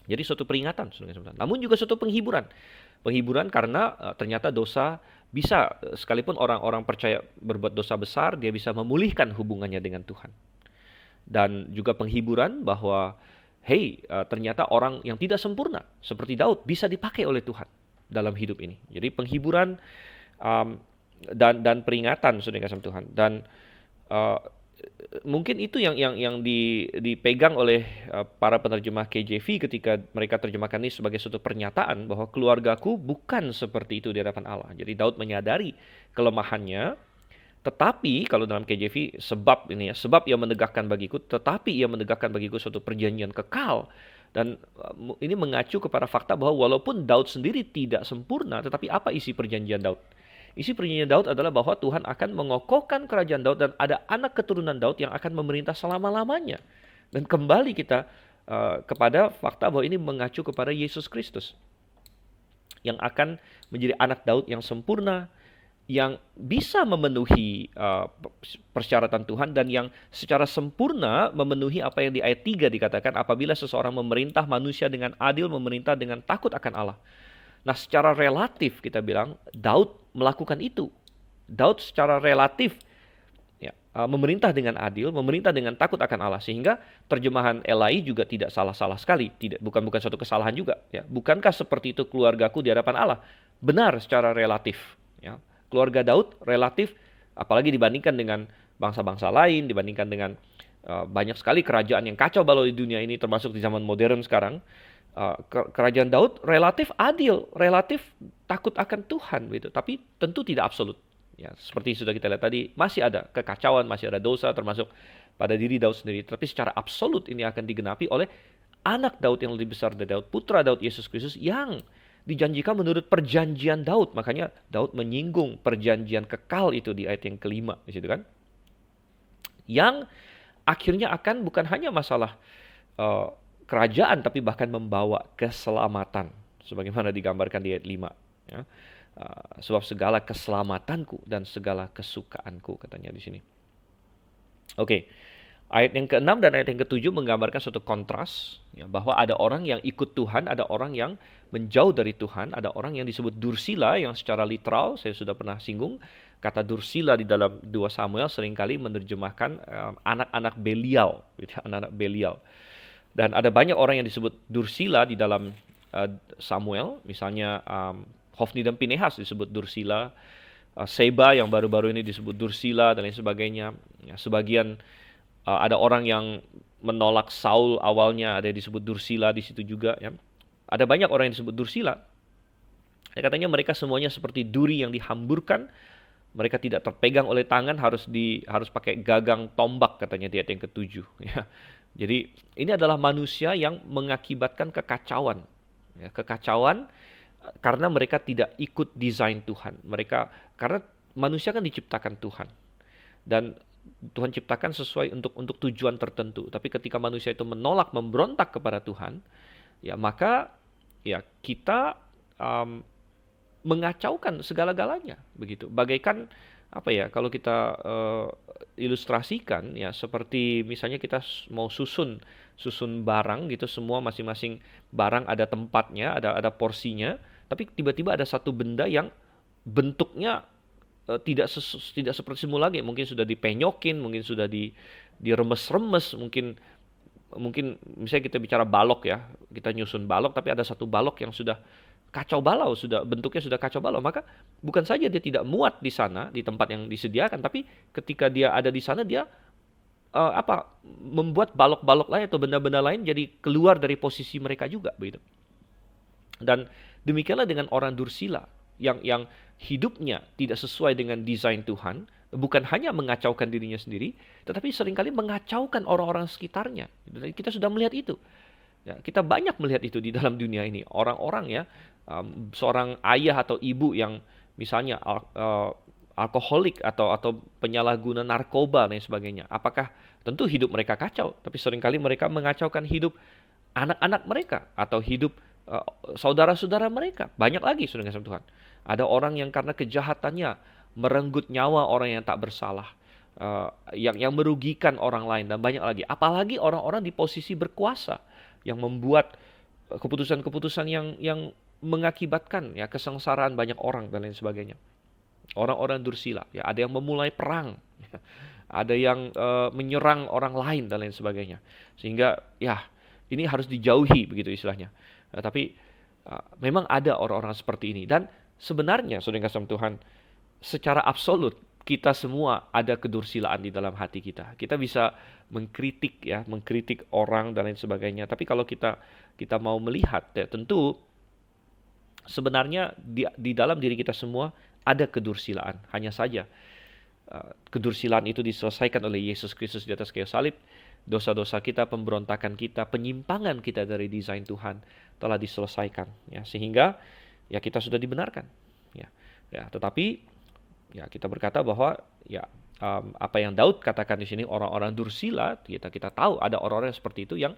Jadi suatu peringatan, namun juga suatu penghiburan. Penghiburan karena ternyata dosa bisa, sekalipun orang-orang percaya berbuat dosa besar, dia bisa memulihkan hubungannya dengan Tuhan. Dan juga penghiburan bahwa hey, ternyata orang yang tidak sempurna seperti Daud bisa dipakai oleh Tuhan. dalam hidup ini. Jadi penghiburan um, dan peringatan, saudara kasih Tuhan. Dan uh, mungkin itu yang dipegang oleh para penerjemah KJV ketika mereka terjemahkan ini sebagai suatu pernyataan bahwa keluargaku bukan seperti itu di hadapan Allah. Jadi Daud menyadari kelemahannya, tetapi kalau dalam KJV sebab ini ya, sebab ia menegakkan bagiku, tetapi ia menegakkan bagiku suatu perjanjian kekal. Dan ini mengacu kepada fakta bahwa walaupun Daud sendiri tidak sempurna, tetapi apa isi perjanjian Daud? Isi perjanjian Daud adalah bahwa Tuhan akan mengokohkan kerajaan Daud dan ada anak keturunan Daud yang akan memerintah selama-lamanya. Dan kembali kita kepada fakta bahwa ini mengacu kepada Yesus Kristus yang akan menjadi anak Daud yang sempurna, yang bisa memenuhi persyaratan Tuhan dan yang secara sempurna memenuhi apa yang di ayat 3 dikatakan, apabila seseorang memerintah manusia dengan adil, memerintah dengan takut akan Allah. Nah, secara relatif kita bilang Daud melakukan itu. Daud secara relatif ya, memerintah dengan adil, memerintah dengan takut akan Allah, sehingga terjemahan Elai juga tidak salah-salah sekali, bukan suatu kesalahan juga. Ya. Bukankah seperti itu keluargaku di hadapan Allah? Benar secara relatif. Ya. Keluarga Daud relatif, apalagi dibandingkan dengan bangsa-bangsa lain, dibandingkan dengan banyak sekali kerajaan yang kacau balau di dunia ini, termasuk di zaman modern sekarang. Kerajaan Daud relatif adil, relatif takut akan Tuhan, gitu. Tapi tentu tidak absolut. Ya, seperti sudah kita lihat tadi, masih ada kekacauan, masih ada dosa, termasuk pada diri Daud sendiri. Tapi secara absolut ini akan digenapi oleh anak Daud yang lebih besar dari Daud, putra Daud Yesus Kristus yang dijanjikan menurut perjanjian Daud. Makanya Daud menyinggung perjanjian kekal itu di ayat yang kelima, di situ kan. Yang akhirnya akan bukan hanya masalah kerajaan, tapi bahkan membawa keselamatan, sebagaimana digambarkan di ayat 5. Ya. Sebab segala keselamatanku dan segala kesukaanku, katanya di sini. Oke. Ayat yang ke-6 dan ayat yang ke-7 menggambarkan suatu kontras, ya, bahwa ada orang yang ikut Tuhan, ada orang yang menjauh dari Tuhan, ada orang yang disebut dursila, yang secara literal, saya sudah pernah singgung, kata dursila di dalam 2 Samuel seringkali menerjemahkan anak-anak Belial, gitu, anak-anak Belial. Dan ada banyak orang yang disebut dursila di dalam Samuel, misalnya Hofni dan Pinehas disebut dursila, Seba yang baru-baru ini disebut dursila, dan lain sebagainya. Ya, sebagian ada orang yang menolak Saul awalnya, ada yang disebut dursila di situ juga. Ya. Ada banyak orang yang disebut dursila. Ya, katanya mereka semuanya seperti duri yang dihamburkan. Mereka tidak terpegang oleh tangan, harus pakai gagang tombak, katanya di ayat yang ke-7. Ya. Jadi ini adalah manusia yang mengakibatkan kekacauan. Ya, kekacauan karena mereka tidak ikut desain Tuhan. Karena manusia kan diciptakan Tuhan. Dan Tuhan ciptakan sesuai untuk tujuan tertentu. Tapi ketika manusia itu menolak, memberontak kepada Tuhan, ya maka ya kita mengacaukan segala-galanya, begitu. Bagaikan apa ya? Kalau kita ilustrasikan ya seperti misalnya kita mau susun barang gitu, semua masing-masing barang ada tempatnya, ada porsinya, tapi tiba-tiba ada satu benda yang bentuknya tidak seperti semula lagi, mungkin sudah dipenyokin, mungkin sudah diremes-remes, mungkin misalnya kita bicara balok ya, kita nyusun balok tapi ada satu balok yang sudah kacau balau, bentuknya sudah kacau balau, maka bukan saja dia tidak muat di sana di tempat yang disediakan, tapi ketika dia ada di sana dia membuat balok-balok lain atau benda-benda lain jadi keluar dari posisi mereka juga, begitu. Dan demikianlah dengan orang dursila yang hidupnya tidak sesuai dengan desain Tuhan, bukan hanya mengacaukan dirinya sendiri, tetapi seringkali mengacaukan orang-orang sekitarnya. Dan kita sudah melihat itu. Ya, kita banyak melihat itu di dalam dunia ini. Orang-orang ya, seorang ayah atau ibu yang misalnya alkoholik atau penyalahguna narkoba dan sebagainya. Apakah tentu hidup mereka kacau, tapi seringkali mereka mengacaukan hidup anak-anak mereka atau hidup saudara-saudara mereka. Banyak lagi sudah kasih Tuhan. Ada orang yang karena kejahatannya merenggut nyawa orang yang tak bersalah, yang merugikan orang lain, dan banyak lagi. Apalagi orang-orang di posisi berkuasa yang membuat keputusan-keputusan yang mengakibatkan ya kesengsaraan banyak orang dan lain sebagainya. Orang-orang dursila, ya ada yang memulai perang, ada yang menyerang orang lain dan lain sebagainya. Sehingga ya ini harus dijauhi begitu istilahnya. Tapi Memang ada orang-orang seperti ini. Dan sebenarnya, saudara yang kasih Tuhan, secara absolut kita semua ada kedursilaan di dalam hati kita. Kita bisa mengkritik ya, mengkritik orang dan lain sebagainya. Tapi kalau kita mau melihat ya, tentu sebenarnya di dalam diri kita semua ada kedursilaan. Hanya saja kedursilaan itu diselesaikan oleh Yesus Kristus di atas kayu salib. Dosa-dosa kita, pemberontakan kita, penyimpangan kita dari desain Tuhan telah diselesaikan ya, sehingga ya kita sudah dibenarkan ya. Tetapi ya kita berkata bahwa ya apa yang Daud katakan di sini, orang-orang dursila, kita tahu ada orang-orang seperti itu yang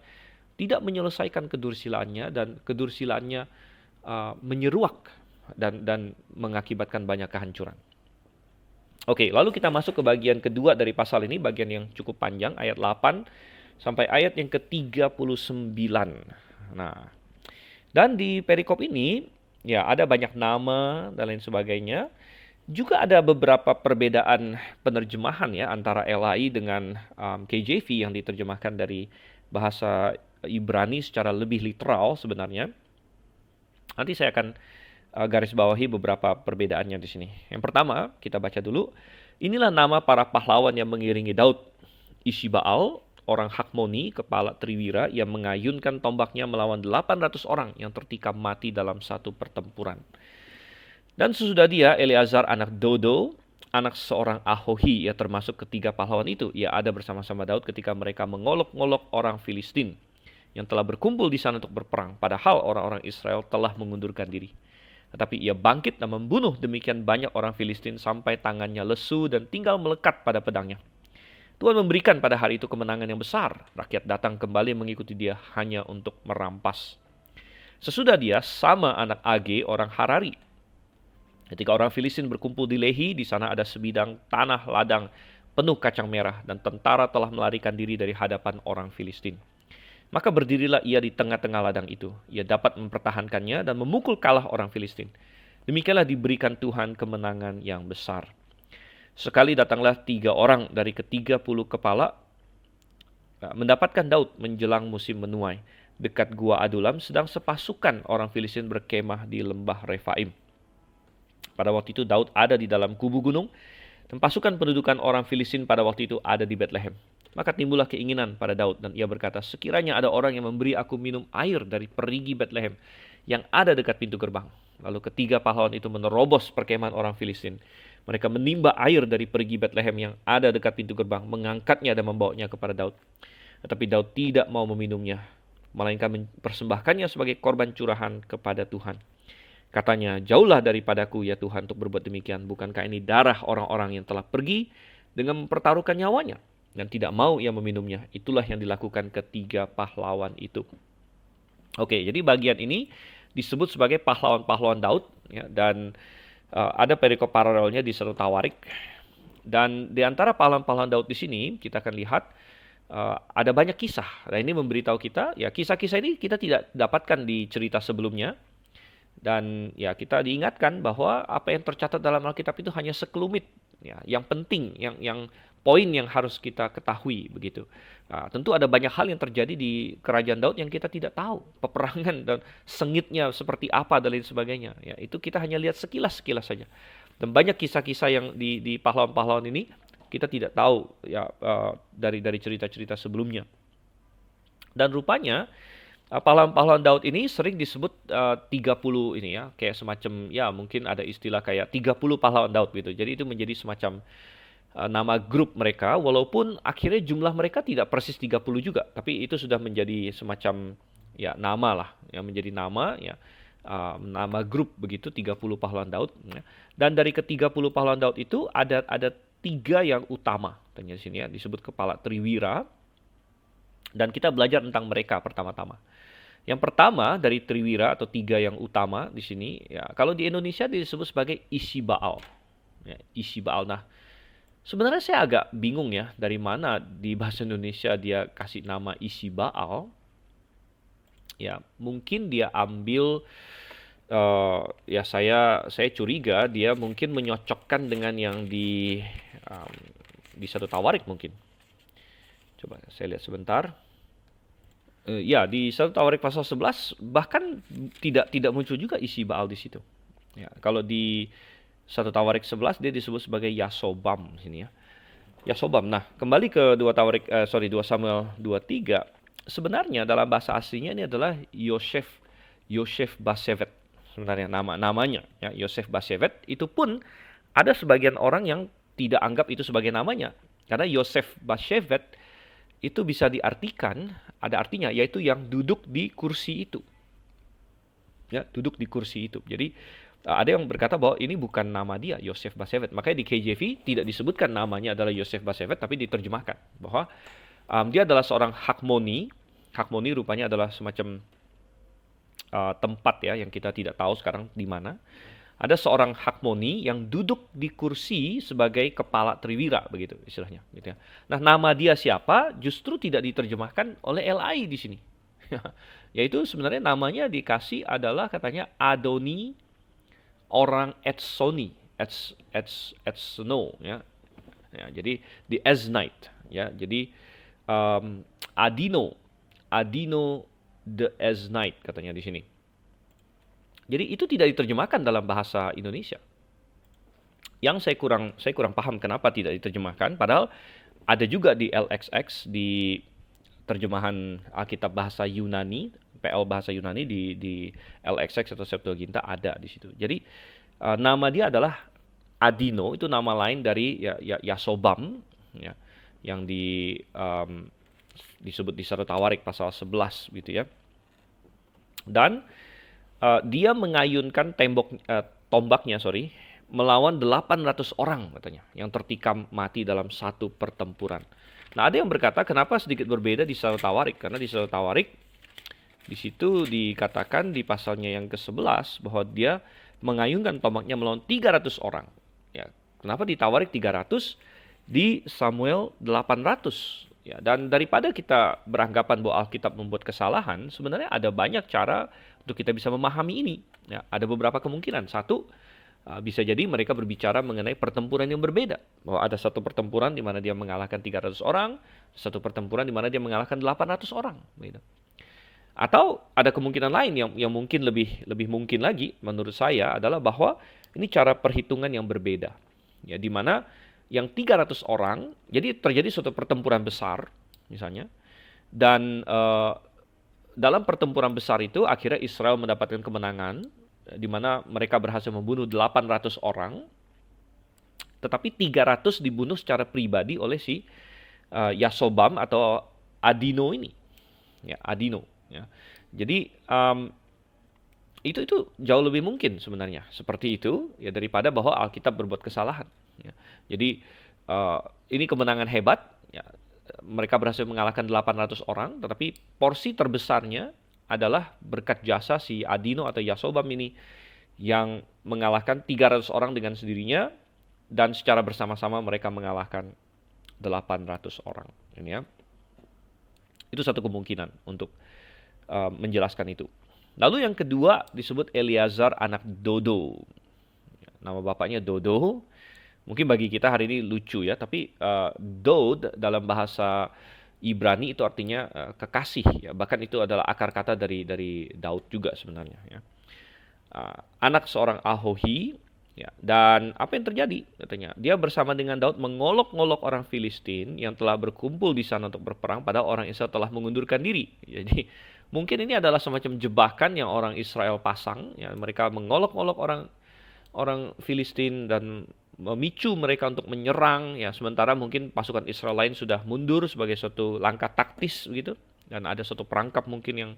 tidak menyelesaikan kedursilaannya, dan kedursilaannya menyeruak dan mengakibatkan banyak kehancuran. Oke, lalu kita masuk ke bagian kedua dari pasal ini, bagian yang cukup panjang, ayat 8 sampai ayat yang ke-39. Nah, dan di perikop ini ya ada banyak nama dan lain sebagainya. Juga ada beberapa perbedaan penerjemahan ya antara LAI dengan KJV yang diterjemahkan dari bahasa Ibrani secara lebih literal sebenarnya. Nanti saya akan garis bawahi beberapa perbedaannya di sini. Yang pertama, kita baca dulu. Inilah nama para pahlawan yang mengiringi Daud. Ishibaal, orang Hakmoni, kepala Triwira, yang mengayunkan tombaknya melawan 800 orang yang tertikam mati dalam satu pertempuran. Dan sesudah dia, Eleazar anak Dodo, anak seorang Ahohi, ya termasuk ketiga pahlawan itu. Ia ada bersama-sama Daud ketika mereka mengolok-ngolok orang Filistin yang telah berkumpul di sana untuk berperang. Padahal orang-orang Israel telah mengundurkan diri. Tetapi ia bangkit dan membunuh demikian banyak orang Filistin sampai tangannya lesu dan tinggal melekat pada pedangnya. Tuhan memberikan pada hari itu kemenangan yang besar. Rakyat datang kembali mengikuti dia hanya untuk merampas. Sesudah dia, Sama anak Age, orang Harari. Ketika orang Filistin berkumpul di Lehi, di sana ada sebidang tanah ladang penuh kacang merah, dan tentara telah melarikan diri dari hadapan orang Filistin. Maka berdirilah ia di tengah-tengah ladang itu. Ia dapat mempertahankannya dan memukul kalah orang Filistin. Demikianlah diberikan Tuhan kemenangan yang besar. Sekali datanglah 3 orang dari ke-30 kepala, mendapatkan Daud menjelang musim menuai dekat gua Adulam, sedang sepasukan orang Filistin berkemah di lembah Refaim. Pada waktu itu Daud ada di dalam kubu gunung, dan pasukan pendudukan orang Filistin pada waktu itu ada di Betlehem. Maka timbullah keinginan pada Daud, dan ia berkata, sekiranya ada orang yang memberi aku minum air dari perigi Betlehem yang ada dekat pintu gerbang. Lalu ketiga pahlawan itu menerobos perkemahan orang Filistin. Mereka menimba air dari perigi Betlehem yang ada dekat pintu gerbang, mengangkatnya dan membawanya kepada Daud. Tetapi Daud tidak mau meminumnya, melainkan mempersembahkannya sebagai korban curahan kepada Tuhan. Katanya, jauhlah daripadaku ya Tuhan untuk berbuat demikian. Bukankah ini darah orang-orang yang telah pergi dengan mempertaruhkan nyawanya? Dan tidak mau ia meminumnya. Itulah yang dilakukan ketiga pahlawan itu. Oke, jadi bagian ini disebut sebagai pahlawan-pahlawan Daud. Ya, dan ada perikop paralelnya di 1 Tawarik. Dan di antara pahlawan-pahlawan Daud di sini, kita akan lihat ada banyak kisah. Nah, ini memberitahu kita, ya kisah-kisah ini kita tidak dapatkan di cerita sebelumnya. Dan ya kita diingatkan bahwa apa yang tercatat dalam Alkitab itu hanya sekelumit, ya, yang penting, yang poin yang harus kita ketahui begitu. Nah, tentu ada banyak hal yang terjadi di kerajaan Daud yang kita tidak tahu, peperangan dan sengitnya seperti apa dan lain sebagainya. Ya, itu kita hanya lihat sekilas-sekilas saja. Dan banyak kisah-kisah yang di pahlawan-pahlawan ini kita tidak tahu ya dari cerita-cerita sebelumnya. Dan rupanya pahlawan-pahlawan Daud ini sering disebut 30 ini ya, kayak semacam ya mungkin ada istilah kayak 30 pahlawan Daud gitu. Jadi itu menjadi semacam nama grup mereka, walaupun akhirnya jumlah mereka tidak persis 30 juga, tapi itu sudah menjadi semacam ya nama lah, yang menjadi nama ya, nama grup begitu, 30 pahlawan Daud. Ya. Dan dari ke-30 pahlawan Daud itu ada 3 yang utama. Tanya di sini ya, disebut kepala Triwira. Dan kita belajar tentang mereka pertama-tama. Yang pertama dari Triwira atau 3 yang utama di sini, ya kalau di Indonesia disebut sebagai Ishibaal. Ya, Ishibaal. Nah, sebenarnya saya agak bingung ya dari mana di bahasa Indonesia dia kasih nama Ishibaal. Ya, mungkin dia ambil ya saya curiga dia mungkin menyocokkan dengan yang di 1 Tawarik mungkin. Coba saya lihat sebentar. Ya, di 1 Tawarik pasal 11 bahkan tidak muncul juga isi Baal di situ. Ya, kalau di 1 Tawarik 11 dia disebut sebagai Yasobam di sini ya. Yasobam. Nah, kembali ke 2 Samuel 23. Sebenarnya dalam bahasa aslinya ini adalah Yosef Bashevet. Sebenarnya namanya ya, Yosef Bashevet itu pun ada sebagian orang yang tidak anggap itu sebagai namanya. Karena Yosef Bashevet itu bisa diartikan, ada artinya, yaitu yang duduk di kursi itu. Ya, duduk di kursi itu. Jadi ada yang berkata bahwa ini bukan nama dia, Yosef Bashevet. Makanya di KJV tidak disebutkan namanya adalah Yosef Bashevet, tapi diterjemahkan bahwa dia adalah seorang hakmoni. Hakmoni rupanya adalah semacam tempat ya yang kita tidak tahu sekarang di mana. Ada seorang hakmoni yang duduk di kursi sebagai kepala triwira begitu istilahnya gitu ya. Nah, nama dia siapa justru tidak diterjemahkan oleh LI di sini. Yaitu sebenarnya namanya dikasih adalah katanya Adoni orang Etsoni, Etsno ya. Ya, jadi di Eznite ya. Jadi Adino the Eznite katanya di sini. Jadi itu tidak diterjemahkan dalam bahasa Indonesia. Yang saya kurang paham kenapa tidak diterjemahkan, padahal ada juga di LXX di terjemahan Alkitab bahasa Yunani, PL bahasa Yunani di LXX atau Septuaginta ada di situ. Jadi nama dia adalah Adino, itu nama lain dari Yasobam ya, yang disebut di 1 Tawarik pasal 11 gitu ya. Dan dia mengayunkan tombaknya melawan 800 orang katanya yang tertikam mati dalam satu pertempuran. Nah, ada yang berkata kenapa sedikit berbeda di 1 Tawarik, karena di 1 Tawarik di situ dikatakan di pasalnya yang ke-11 bahwa dia mengayunkan tombaknya melawan 300 orang. Ya, kenapa di Tawarik 300, di Samuel 800? Ya, dan daripada kita beranggapan bahwa Alkitab membuat kesalahan, sebenarnya ada banyak cara untuk kita bisa memahami ini. Ya, ada beberapa kemungkinan. Satu, bisa jadi mereka berbicara mengenai pertempuran yang berbeda. Bahwa ada satu pertempuran di mana dia mengalahkan 300 orang, satu pertempuran di mana dia mengalahkan 800 orang. Gitu. Atau ada kemungkinan lain yang mungkin lebih mungkin lagi menurut saya adalah bahwa ini cara perhitungan yang berbeda. Ya, di mana yang 300 orang, jadi terjadi suatu pertempuran besar misalnya, dan dalam pertempuran besar itu akhirnya Israel mendapatkan kemenangan, di mana mereka berhasil membunuh 800 orang, tetapi 300 dibunuh secara pribadi oleh si Yasobam atau Adino ini. Ya, Adino. Ya. Jadi itu jauh lebih mungkin sebenarnya seperti itu ya daripada bahwa Alkitab berbuat kesalahan. Ya. Jadi ini kemenangan hebat. Ya. Mereka berhasil mengalahkan 800 orang, tetapi porsi terbesarnya adalah berkat jasa si Adino atau Yasobam ini yang mengalahkan 300 orang dengan sendirinya, dan secara bersama-sama mereka mengalahkan 800 orang. Ini ya. Itu satu kemungkinan untuk menjelaskan itu. Lalu yang kedua disebut Eleazar anak Dodo. Nama bapaknya Dodo. Mungkin bagi kita hari ini lucu ya, tapi Dod dalam bahasa Ibrani itu artinya kekasih ya. Bahkan itu adalah akar kata dari Daud juga sebenarnya ya. Anak seorang Ahohi ya. Dan apa yang terjadi katanya? Dia bersama dengan Daud mengolok-ngolok orang Filistin yang telah berkumpul di sana untuk berperang, padahal orang Israel telah mengundurkan diri. Jadi mungkin ini adalah semacam jebakan yang orang Israel pasang ya. Mereka mengolok-ngolok orang Filistin dan memicu mereka untuk menyerang ya, sementara mungkin pasukan Israel lain sudah mundur sebagai suatu langkah taktis begitu, dan ada suatu perangkap mungkin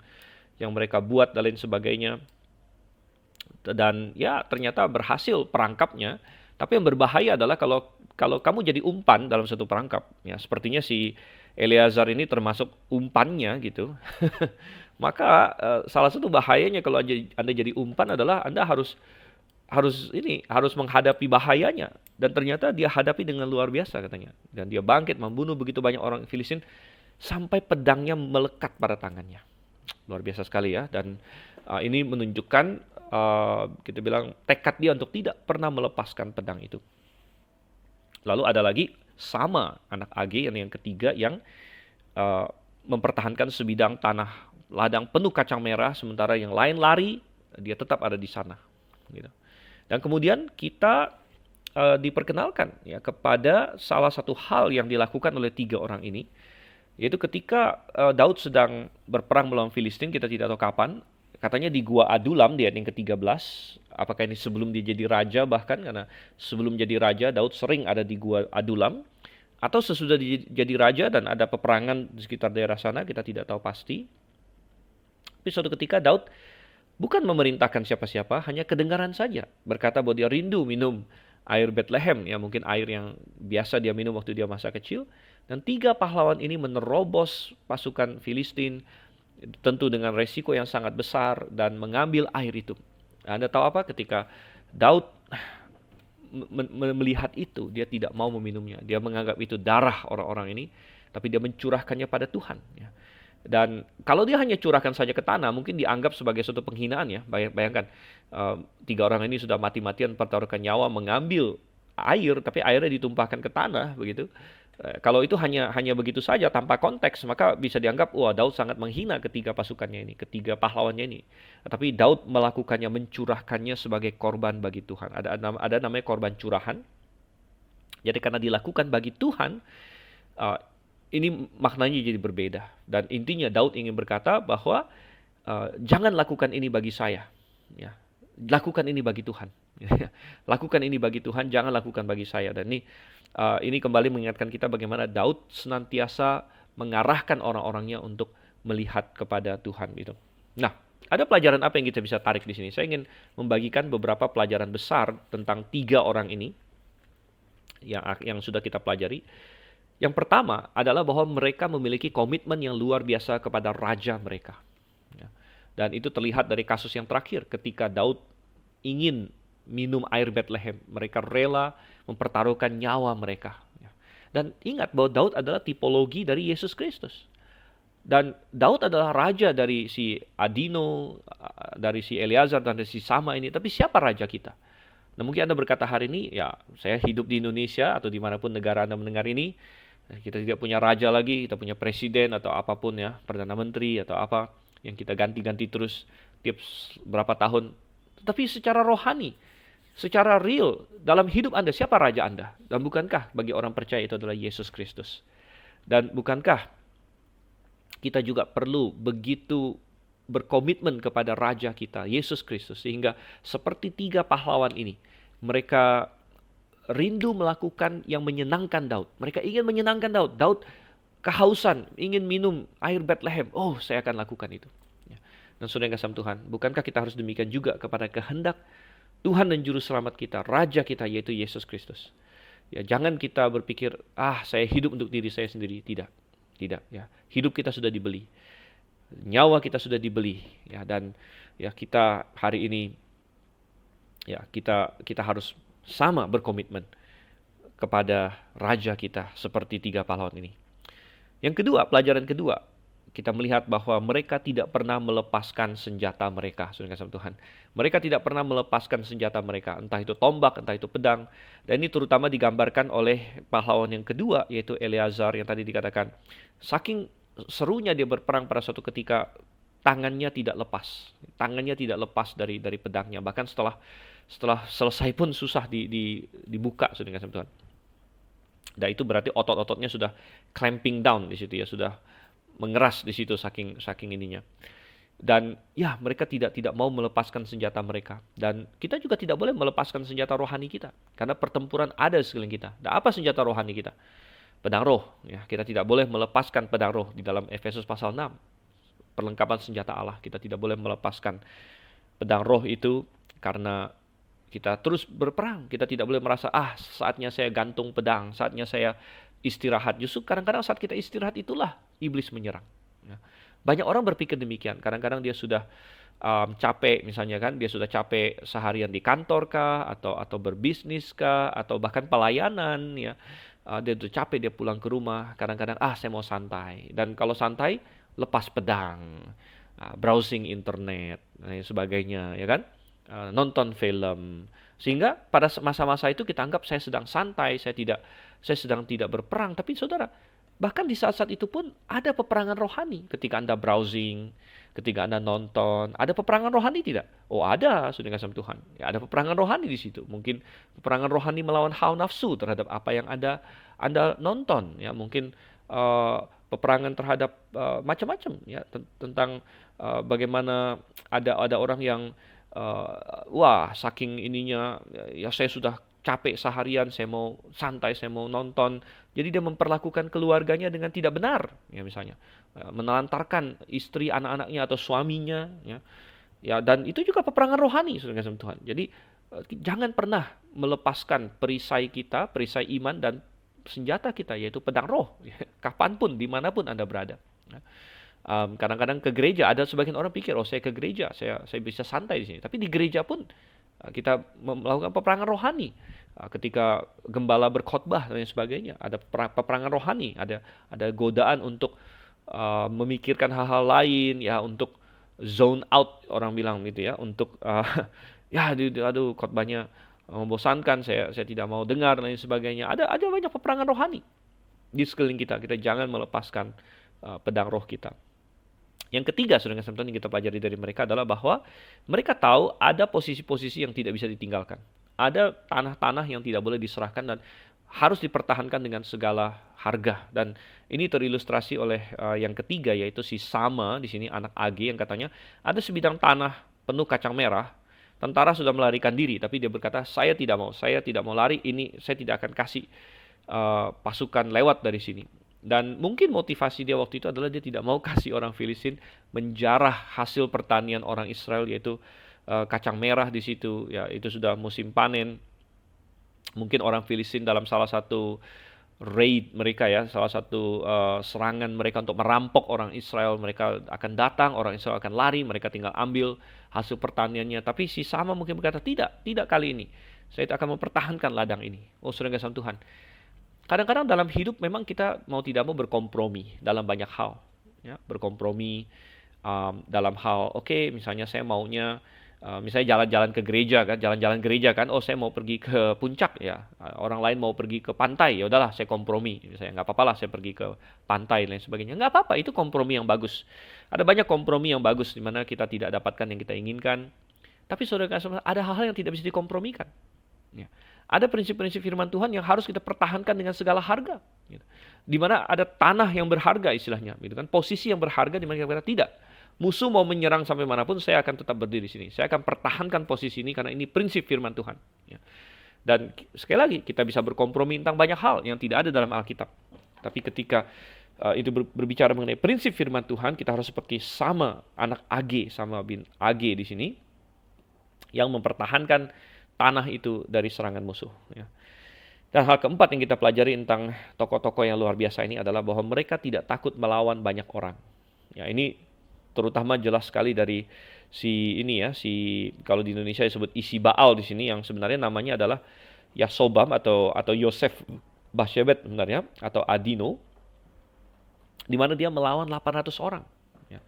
yang mereka buat dan lain sebagainya, dan ya ternyata berhasil perangkapnya. Tapi yang berbahaya adalah kalau kamu jadi umpan dalam satu perangkap ya, sepertinya si Eleazar ini termasuk umpannya gitu. Maka salah satu bahayanya kalau Anda jadi umpan adalah Anda harus menghadapi bahayanya, dan ternyata dia hadapi dengan luar biasa katanya, dan dia bangkit membunuh begitu banyak orang Filistin sampai pedangnya melekat pada tangannya. Luar biasa sekali ya. Dan ini menunjukkan kita bilang tekad dia untuk tidak pernah melepaskan pedang itu. Lalu ada lagi Sama anak Age yang ketiga yang mempertahankan sebidang tanah ladang penuh kacang merah, sementara yang lain lari, dia tetap ada di sana. Gitu. Dan kemudian kita diperkenalkan ya kepada salah satu hal yang dilakukan oleh 3 orang ini, yaitu ketika Daud sedang berperang melawan Filistin, kita tidak tahu kapan, katanya di Gua Adulam di ayat yang ke-13, apakah ini sebelum dia jadi raja bahkan, karena sebelum jadi raja Daud sering ada di Gua Adulam, atau sesudah jadi raja dan ada peperangan di sekitar daerah sana, kita tidak tahu pasti. Tapi suatu ketika Daud bukan memerintahkan siapa-siapa, hanya kedengaran saja. Berkata bahwa dia rindu minum air Bethlehem, ya mungkin air yang biasa dia minum waktu dia masa kecil. Dan 3 pahlawan ini menerobos pasukan Filistin, tentu dengan resiko yang sangat besar, dan mengambil air itu. Anda tahu apa? Ketika Daud melihat itu, dia tidak mau meminumnya. Dia menganggap itu darah orang-orang ini, tapi dia mencurahkannya pada Tuhan. Ya. Dan kalau dia hanya curahkan saja ke tanah, mungkin dianggap sebagai suatu penghinaan ya. Bayangkan, 3 orang ini sudah mati-matian pertaruhkan nyawa mengambil air, tapi airnya ditumpahkan ke tanah begitu. Kalau itu hanya begitu saja tanpa konteks, maka bisa dianggap wah Daud sangat menghina ketiga pasukannya ini, ketiga pahlawannya ini. Tapi Daud melakukannya, mencurahkannya sebagai korban bagi Tuhan. Ada namanya korban curahan. Jadi karena dilakukan bagi Tuhan, ini maknanya jadi berbeda. Dan intinya Daud ingin berkata bahwa jangan lakukan ini bagi saya, ya. Lakukan ini bagi Tuhan. Lakukan ini bagi Tuhan, jangan lakukan bagi saya. Dan ini kembali mengingatkan kita bagaimana Daud senantiasa mengarahkan orang-orangnya untuk melihat kepada Tuhan itu. Nah, ada pelajaran apa yang kita bisa tarik di sini? Saya ingin membagikan beberapa pelajaran besar tentang 3 orang ini yang sudah kita pelajari. Yang pertama adalah bahwa mereka memiliki komitmen yang luar biasa kepada raja mereka. Dan itu terlihat dari kasus yang terakhir ketika Daud ingin minum air Bethlehem. Mereka rela mempertaruhkan nyawa mereka. Dan ingat bahwa Daud adalah tipologi dari Yesus Kristus. Dan Daud adalah raja dari si Adino, dari si Eleazar, dan dari si Sama ini. Tapi siapa raja kita? Nah, mungkin Anda berkata hari ini, ya saya hidup di Indonesia atau dimanapun negara Anda mendengar ini, kita tidak punya raja lagi, kita punya presiden atau apapun ya, perdana menteri atau apa, yang kita ganti-ganti terus tiap berapa tahun. Tetapi secara rohani, secara real, dalam hidup Anda, siapa raja Anda? Dan bukankah bagi orang percaya itu adalah Yesus Kristus? Dan bukankah kita juga perlu begitu berkomitmen kepada raja kita, Yesus Kristus, sehingga seperti 3 pahlawan ini, mereka rindu melakukan yang menyenangkan Daud. Mereka ingin menyenangkan Daud. Daud kehausan, ingin minum air Bethlehem. Oh, saya akan lakukan itu. Dan saudara yang kasih Tuhan, bukankah kita harus demikian juga kepada kehendak Tuhan dan Juru Selamat kita, Raja kita, yaitu Yesus Kristus. Ya, jangan kita berpikir, saya hidup untuk diri saya sendiri. Tidak. Ya. Hidup kita sudah dibeli. Nyawa kita sudah dibeli. Ya, dan ya kita hari ini, ya kita harus sama berkomitmen kepada Raja kita seperti 3 pahlawan ini. Yang kedua, pelajaran kedua, kita melihat bahwa mereka tidak pernah melepaskan senjata mereka, saudara kasih Tuhan. Mereka tidak pernah melepaskan senjata mereka, entah itu tombak, entah itu pedang. Dan ini terutama digambarkan oleh pahlawan yang kedua, yaitu Eleazar yang tadi dikatakan. Saking serunya dia berperang pada suatu ketika, tangannya tidak lepas. Tangannya tidak lepas dari pedangnya. Bahkan setelah selesai pun susah dibuka, saudara kasih Tuhan. Dan itu berarti otot-ototnya sudah clamping down di situ ya, sudah mengeras di situ saking ininya. Dan ya mereka tidak mau melepaskan senjata mereka. Dan kita juga tidak boleh melepaskan senjata rohani kita, karena pertempuran ada di sekeliling kita. Dan apa senjata rohani kita? Pedang roh. Ya, kita tidak boleh melepaskan pedang roh di dalam Efesus pasal 6. Perlengkapan senjata Allah. Kita tidak boleh melepaskan pedang roh itu karena kita terus berperang. Kita tidak boleh merasa, saatnya saya gantung pedang, saatnya saya istirahat. Justru kadang-kadang saat kita istirahat itulah iblis menyerang. Ya. Banyak orang berpikir demikian. Kadang-kadang dia sudah capek, misalnya kan, dia sudah capek seharian di kantor kah, atau berbisnis kah, atau bahkan pelayanan. Ya. Dia sudah capek, dia pulang ke rumah. Kadang-kadang, saya mau santai. Dan kalau santai, lepas pedang, browsing internet, dan sebagainya, ya kan? Nonton film, sehingga pada masa-masa itu kita anggap saya sedang santai, saya sedang tidak berperang. Tapi saudara, Bahkan di saat-saat itu pun ada peperangan rohani. Ketika Anda browsing, ketika Anda nonton, ada peperangan rohani tidak? Oh ada, sudah kasih Tuhan. Ya, ada peperangan rohani di situ. Mungkin peperangan rohani melawan hawa nafsu terhadap apa yang Anda nonton. Ya, mungkin peperangan terhadap macam-macam. Ya, tentang bagaimana ada orang yang wah saking ininya, ya saya sudah capek seharian, saya mau santai, saya mau nonton. Jadi dia memperlakukan keluarganya dengan tidak benar, ya misalnya menelantarkan istri, anak-anaknya atau suaminya, ya. Ya, dan itu juga peperangan rohani, saudara kasih Tuhan. Jadi jangan pernah melepaskan perisai kita, perisai iman dan senjata kita, yaitu pedang roh, ya. Kapanpun, dimanapun Anda berada. Ya. Kadang-kadang ke gereja, ada sebagian orang pikir, oh saya ke gereja, saya bisa santai di sini. Tapi di gereja pun kita melakukan peperangan rohani. Ketika gembala berkhotbah dan sebagainya, ada peperangan rohani, ada godaan untuk memikirkan hal-hal lain, ya, untuk zone out, orang bilang gitu ya, untuk ya aduh khotbahnya membosankan, saya tidak mau dengar dan lain sebagainya. Ada banyak peperangan rohani di sekeliling kita. Kita jangan melepaskan pedang roh kita. Yang ketiga, saudara yang kita pelajari dari mereka adalah bahwa mereka tahu ada posisi-posisi yang tidak bisa ditinggalkan. Ada tanah-tanah yang tidak boleh diserahkan dan harus dipertahankan dengan segala harga. Dan ini terilustrasi oleh yang ketiga, yaitu si Sama di sini, anak Age, yang katanya ada sebidang tanah penuh kacang merah. Tentara sudah melarikan diri, tapi dia berkata, saya tidak mau lari, ini saya tidak akan kasih pasukan lewat dari sini. Dan mungkin motivasi dia waktu itu adalah dia tidak mau kasih orang Filistin menjarah hasil pertanian orang Israel, yaitu kacang merah di situ. Ya, itu sudah musim panen. Mungkin orang Filistin dalam salah satu raid mereka, ya, salah satu serangan mereka untuk merampok orang Israel, mereka akan datang, orang Israel akan lari, mereka tinggal ambil hasil pertaniannya. Tapi si Sama mungkin berkata, tidak kali ini. Saya akan mempertahankan ladang ini. Oh, saudara kasih Tuhan. Kadang-kadang dalam hidup memang kita mau tidak mau berkompromi dalam banyak hal, ya, berkompromi dalam hal, oke, misalnya saya maunya misalnya jalan-jalan ke gereja kan, jalan-jalan gereja kan, oh saya mau pergi ke puncak, ya, orang lain mau pergi ke pantai, ya udahlah saya kompromi, misalnya nggak apa-apa lah saya pergi ke pantai dan lain sebagainya, nggak apa-apa, itu kompromi yang bagus. Ada banyak kompromi yang bagus di mana kita tidak dapatkan yang kita inginkan, tapi saudara, ada hal-hal yang tidak bisa dikompromikan. Ya. Ada prinsip-prinsip firman Tuhan yang harus kita pertahankan dengan segala harga. Gitu. Di mana ada tanah yang berharga istilahnya, gitu kan? Posisi yang berharga di mana kita tidak. Musuh mau menyerang sampai manapun, saya akan tetap berdiri di sini. Saya akan pertahankan posisi ini karena ini prinsip firman Tuhan. Ya. Dan sekali lagi kita bisa berkompromi tentang banyak hal yang tidak ada dalam Alkitab. Tapi ketika itu berbicara mengenai prinsip firman Tuhan, kita harus seperti Sama anak Age, Sama bin Age di sini, yang mempertahankan tanah itu dari serangan musuh. Ya. Dan hal keempat yang kita pelajari tentang tokoh-tokoh yang luar biasa ini adalah bahwa mereka tidak takut melawan banyak orang. Ya, ini terutama jelas sekali dari si ini, ya, kalau di Indonesia disebut isi Baal di sini, yang sebenarnya namanya adalah Yasobam atau Yosef Basshebet sebenarnya, atau Adino, di mana dia melawan 800 orang. Ya.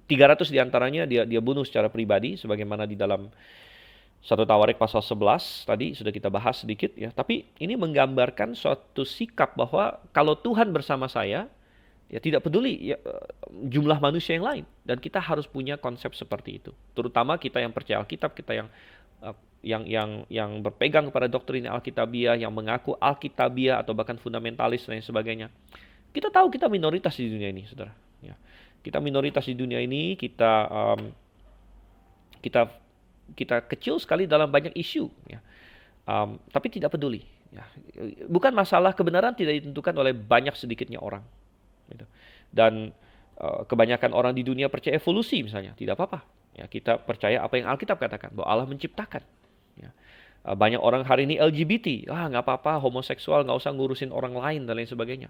300 diantaranya dia bunuh secara pribadi, sebagaimana di dalam 1 Tawarik pasal 11 tadi sudah kita bahas sedikit, ya. Tapi ini menggambarkan suatu sikap bahwa kalau Tuhan bersama saya, ya tidak peduli ya, jumlah manusia yang lain. Dan kita harus punya konsep seperti itu. Terutama kita yang percaya Alkitab, kita yang berpegang kepada doktrin Alkitabiah, yang mengaku Alkitabiah atau bahkan fundamentalis dan sebagainya. Kita tahu kita minoritas di dunia ini, saudara. Ya. Kita minoritas di dunia ini, kita kecil sekali dalam banyak isu, ya. Tapi tidak peduli. Ya. Bukan masalah kebenaran tidak ditentukan oleh banyak sedikitnya orang. Gitu. Dan kebanyakan orang di dunia percaya evolusi misalnya, tidak apa-apa. Ya, kita percaya apa yang Alkitab katakan, bahwa Allah menciptakan. Ya. Banyak orang hari ini LGBT, nggak apa-apa, homoseksual, nggak usah ngurusin orang lain dan lain sebagainya.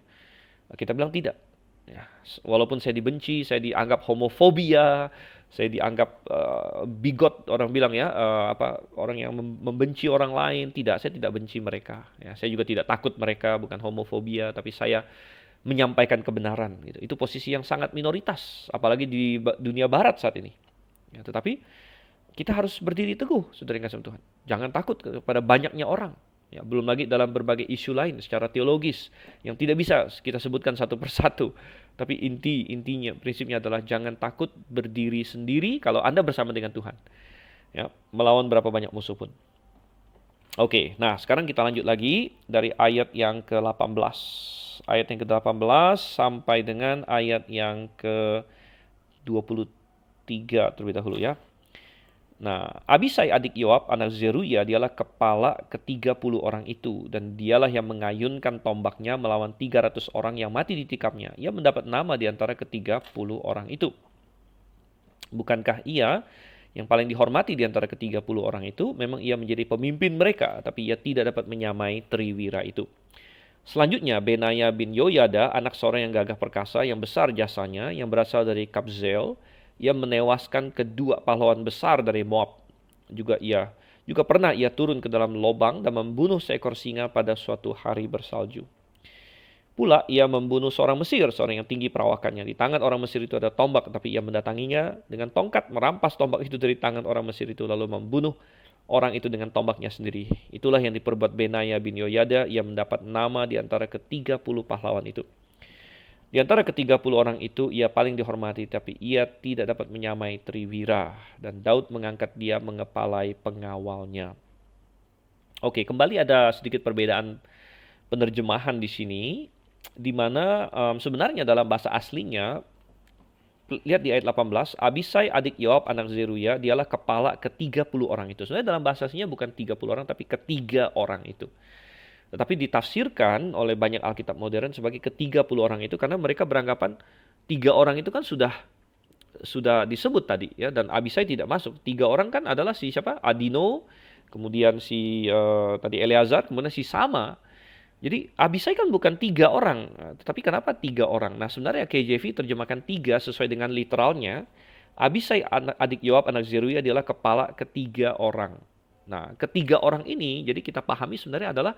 Kita bilang tidak. Ya, walaupun saya dibenci, saya dianggap homofobia, saya dianggap bigot, orang bilang, ya, orang yang membenci orang lain. Tidak, saya tidak benci mereka. Ya, saya juga tidak takut mereka, bukan homofobia, tapi saya menyampaikan kebenaran. Gitu. Itu posisi yang sangat minoritas, apalagi di dunia Barat saat ini. Ya, tetapi kita harus berdiri teguh, saudara yang kasih Tuhan. Jangan takut kepada banyaknya orang. Ya, belum lagi dalam berbagai isu lain secara teologis yang tidak bisa kita sebutkan satu persatu. Tapi intinya, prinsipnya adalah jangan takut berdiri sendiri kalau Anda bersama dengan Tuhan. Ya, melawan berapa banyak musuh pun. Oke, nah sekarang kita lanjut lagi dari ayat yang ke-18. Ayat yang ke-18 sampai dengan ayat yang ke-23 terlebih dahulu ya. Nah, Abisai adik Yoab anak Zeruya dialah kepala ke-30 orang itu, dan dialah yang mengayunkan tombaknya melawan 300 orang yang mati ditikapnya. Ia mendapat nama di antara ke-30 orang itu. Bukankah ia yang paling dihormati di antara ke-30 orang itu? Memang ia menjadi pemimpin mereka, tapi ia tidak dapat menyamai triwira itu. Selanjutnya, Benaya bin Yoyada, anak seorang yang gagah perkasa, yang besar jasanya, yang berasal dari Kabzeel, ia menewaskan kedua pahlawan besar dari Moab. Juga pernah ia turun ke dalam lobang dan membunuh seekor singa pada suatu hari bersalju. Pula ia membunuh seorang Mesir, seorang yang tinggi perawakannya. Di tangan orang Mesir itu ada tombak, tapi ia mendatanginya dengan tongkat, merampas tombak itu dari tangan orang Mesir itu, lalu membunuh orang itu dengan tombaknya sendiri. Itulah yang diperbuat Benaya bin Yoyada. Ia mendapat nama di antara ke-30 pahlawan itu. Di antara ke-30 orang itu, ia paling dihormati, tapi ia tidak dapat menyamai triwira. Dan Daud mengangkat dia mengepalai pengawalnya. Oke, kembali ada sedikit perbedaan penerjemahan di sini, di mana sebenarnya dalam bahasa aslinya, lihat di ayat 18, Abisai adik Yoab anak Zeruya, dialah kepala ke-30 orang itu. Sebenarnya dalam bahasa aslinya bukan 30 orang, tapi ketiga orang itu. Tetapi ditafsirkan oleh banyak Alkitab modern sebagai ke-30 orang itu, karena mereka beranggapan 3 orang itu kan sudah disebut tadi ya, dan Abisai tidak masuk. 3 orang kan adalah si siapa? Adino, kemudian si tadi Eleazar, kemudian si Sama. Jadi Abisai kan bukan 3 orang, tetapi kenapa 3 orang? Nah, sebenarnya KJV terjemahkan 3 sesuai dengan literalnya. Abisai adik Yoab anak Zeruya adalah kepala ke-3 orang. Nah, ke-3 orang ini jadi kita pahami sebenarnya adalah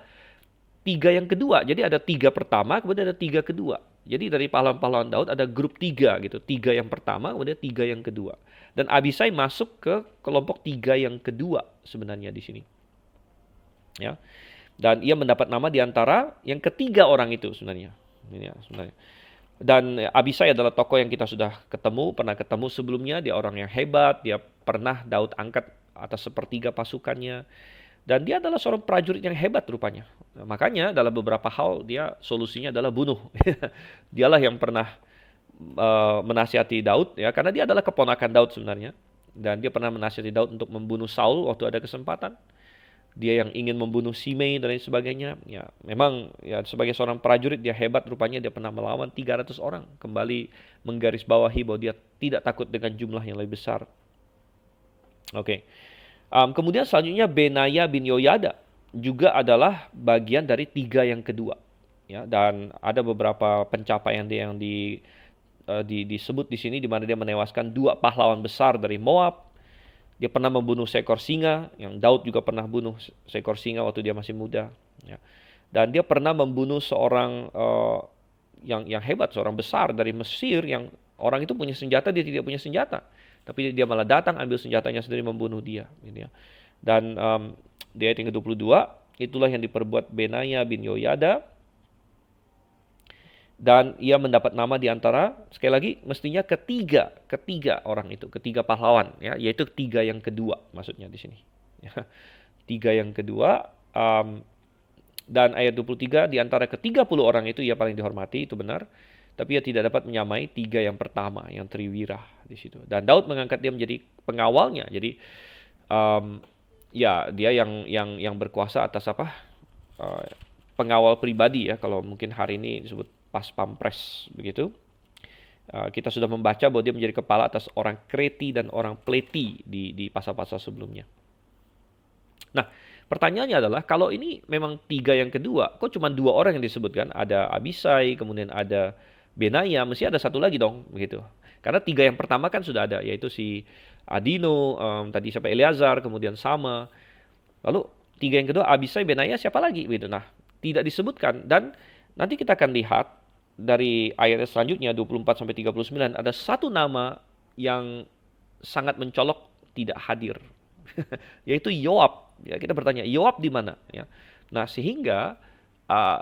3 yang kedua. Jadi ada 3 pertama, kemudian ada 3 kedua. Jadi dari pahlawan-pahlawan Daud ada grup 3 gitu. 3 yang pertama, kemudian 3 yang kedua. Dan Abisai masuk ke kelompok 3 yang kedua sebenarnya di sini. Ya. Dan ia mendapat nama di antara yang ketiga orang itu sebenarnya. Ini ya, sebenarnya. Dan Abisai adalah tokoh yang kita sudah pernah ketemu sebelumnya. Dia orang yang hebat, dia pernah Daud angkat atas sepertiga pasukannya. Dan dia adalah seorang prajurit yang hebat rupanya. Nah, makanya dalam beberapa hal dia solusinya adalah bunuh. Dialah yang pernah menasihati Daud ya, karena dia adalah keponakan Daud sebenarnya. Dan dia pernah menasihati Daud untuk membunuh Saul waktu ada kesempatan. Dia yang ingin membunuh Simei dan lain sebagainya. Ya, memang ya sebagai seorang prajurit dia hebat rupanya, dia pernah melawan 300 orang. Kembali menggarisbawahi bahwa dia tidak takut dengan jumlah yang lebih besar. Oke. Kemudian selanjutnya Benaya bin Yoyada juga adalah bagian dari 3 yang kedua. Ya, dan ada beberapa pencapaian dia yang disebut di sini, di mana dia menewaskan 2 pahlawan besar dari Moab. Dia pernah membunuh seekor singa, yang Daud juga pernah bunuh seekor singa waktu dia masih muda. Ya. Dan dia pernah membunuh seorang yang hebat, seorang besar dari Mesir, yang orang itu punya senjata, dia tidak punya senjata. Tapi dia malah datang ambil senjatanya sendiri membunuh dia. Gitu ya. Dan di ayat yang ke-22, itulah yang diperbuat Benaya bin Yoyada. Dan ia mendapat nama di antara, sekali lagi, mestinya ketiga orang itu, ketiga pahlawan, ya, yaitu 3 yang kedua, maksudnya di sini. Ya, 3 yang kedua, dan ayat 23, di antara ke-30 orang itu ia paling dihormati, itu benar. Tapi ia tidak dapat menyamai 3 yang pertama, yang triwira di situ. Dan Daud mengangkat dia menjadi pengawalnya. Jadi, ya dia yang berkuasa atas apa? Pengawal pribadi ya, kalau mungkin hari ini disebut pas pampres begitu. Kita sudah membaca bahwa dia menjadi kepala atas orang Kreti dan orang Pleti di pasal-pasal sebelumnya. Nah, pertanyaannya adalah kalau ini memang 3 yang kedua, kok cuma 2 orang yang disebutkan? Ada Abisai, kemudian ada Benaya, mesti ada satu lagi dong, begitu. Karena 3 yang pertama kan sudah ada, yaitu si Adino, tadi siapa Eleazar, kemudian Sama. Lalu 3 yang kedua Abisai, Benaya, siapa lagi? Begitu. Nah, tidak disebutkan, dan nanti kita akan lihat dari ayat selanjutnya 24 sampai 39 ada satu nama yang sangat mencolok tidak hadir. Yaitu Yoab. Ya, kita bertanya, Yoab di mana? Ya. Nah, sehingga uh,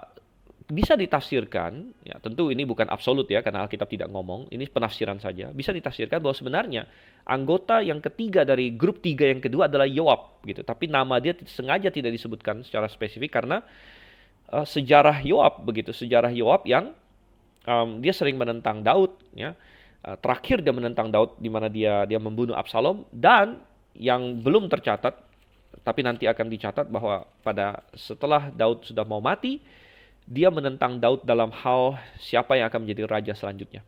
bisa ditafsirkan, ya tentu ini bukan absolut ya, karena Alkitab tidak ngomong, ini penafsiran saja. Bisa ditafsirkan bahwa sebenarnya anggota yang ketiga dari grup tiga yang kedua adalah Yoab, gitu. Tapi nama dia sengaja tidak disebutkan secara spesifik karena sejarah Yoab begitu, sejarah Yoab yang dia sering menentang Daud, ya. Terakhir dia menentang Daud di mana dia membunuh Absalom, dan yang belum tercatat tapi nanti akan dicatat bahwa pada setelah Daud sudah mau mati, dia menentang Daud dalam hal siapa yang akan menjadi raja selanjutnya.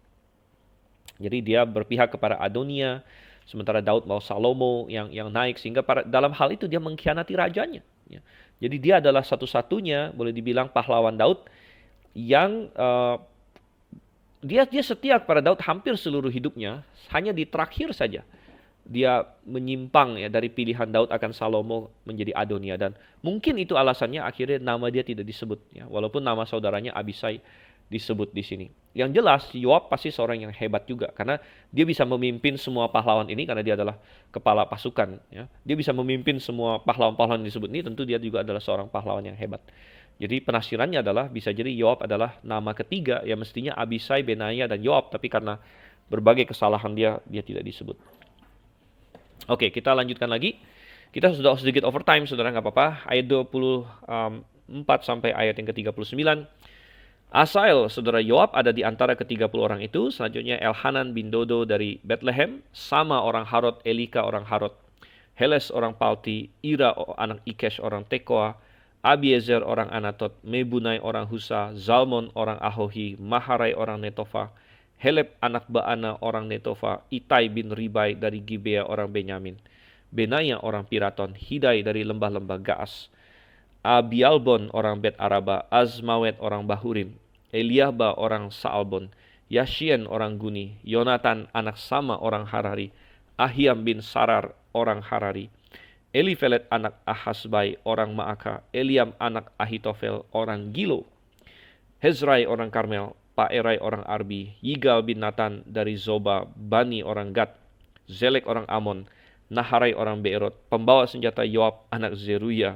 Jadi dia berpihak kepada Adonia, sementara Daud mau Salomo yang naik, sehingga dalam hal itu dia mengkhianati rajanya. Ya. Jadi dia adalah satu-satunya, boleh dibilang pahlawan Daud yang dia setia kepada Daud hampir seluruh hidupnya, hanya di terakhir saja dia menyimpang ya dari pilihan Daud akan Salomo menjadi Adonia, dan mungkin itu alasannya akhirnya nama dia tidak disebut ya, walaupun nama saudaranya Abisai disebut di sini. Yang jelas Yoab pasti seorang yang hebat juga karena dia bisa memimpin semua pahlawan ini karena dia adalah kepala pasukan ya. Dia bisa memimpin semua pahlawan-pahlawan yang disebut ini, tentu dia juga adalah seorang pahlawan yang hebat. Jadi penafsirannya adalah bisa jadi Yoab adalah nama ketiga ya, mestinya Abisai, Benaya dan Yoab, tapi karena berbagai kesalahan dia tidak disebut. Oke, kita lanjutkan lagi. Kita sudah sedikit overtime, saudara, nggak apa-apa. Ayat 24 sampai ayat yang ke-39. Asael, saudara Yoab, ada di antara ke-30 orang itu. Selanjutnya Elhanan bin Dodo dari Bethlehem. Sama orang Harod, Elika orang Harod. Heles orang Palti. Ira anak Ikesh orang Tekoa. Abiezer orang Anatot. Mebunai orang Husa. Zalmon orang Ahohi. Maharai orang Netofa. Heleb anak Baana orang Netofa, Itai bin Ribai dari Gibea orang Benyamin, Benaya orang Piraton, Hidai dari lembah-lembah Gaas, Abialbon orang Bet Araba, Azmawet orang Bahurim, Eliahba orang Saalbon, Yashien orang Guni, Yonatan anak Sama orang Harari, Ahiam bin Sarar orang Harari, Elifelet anak Ahasbai orang Maaka, Eliam anak Ahitofel orang Gilo, Hezrai orang Karmel, Paerai orang Arbi, Yigal bin Nathan dari Zoba, Bani orang Gad, Zelek orang Amon, Naharai orang Beerot, pembawa senjata Yoab anak Zeruya,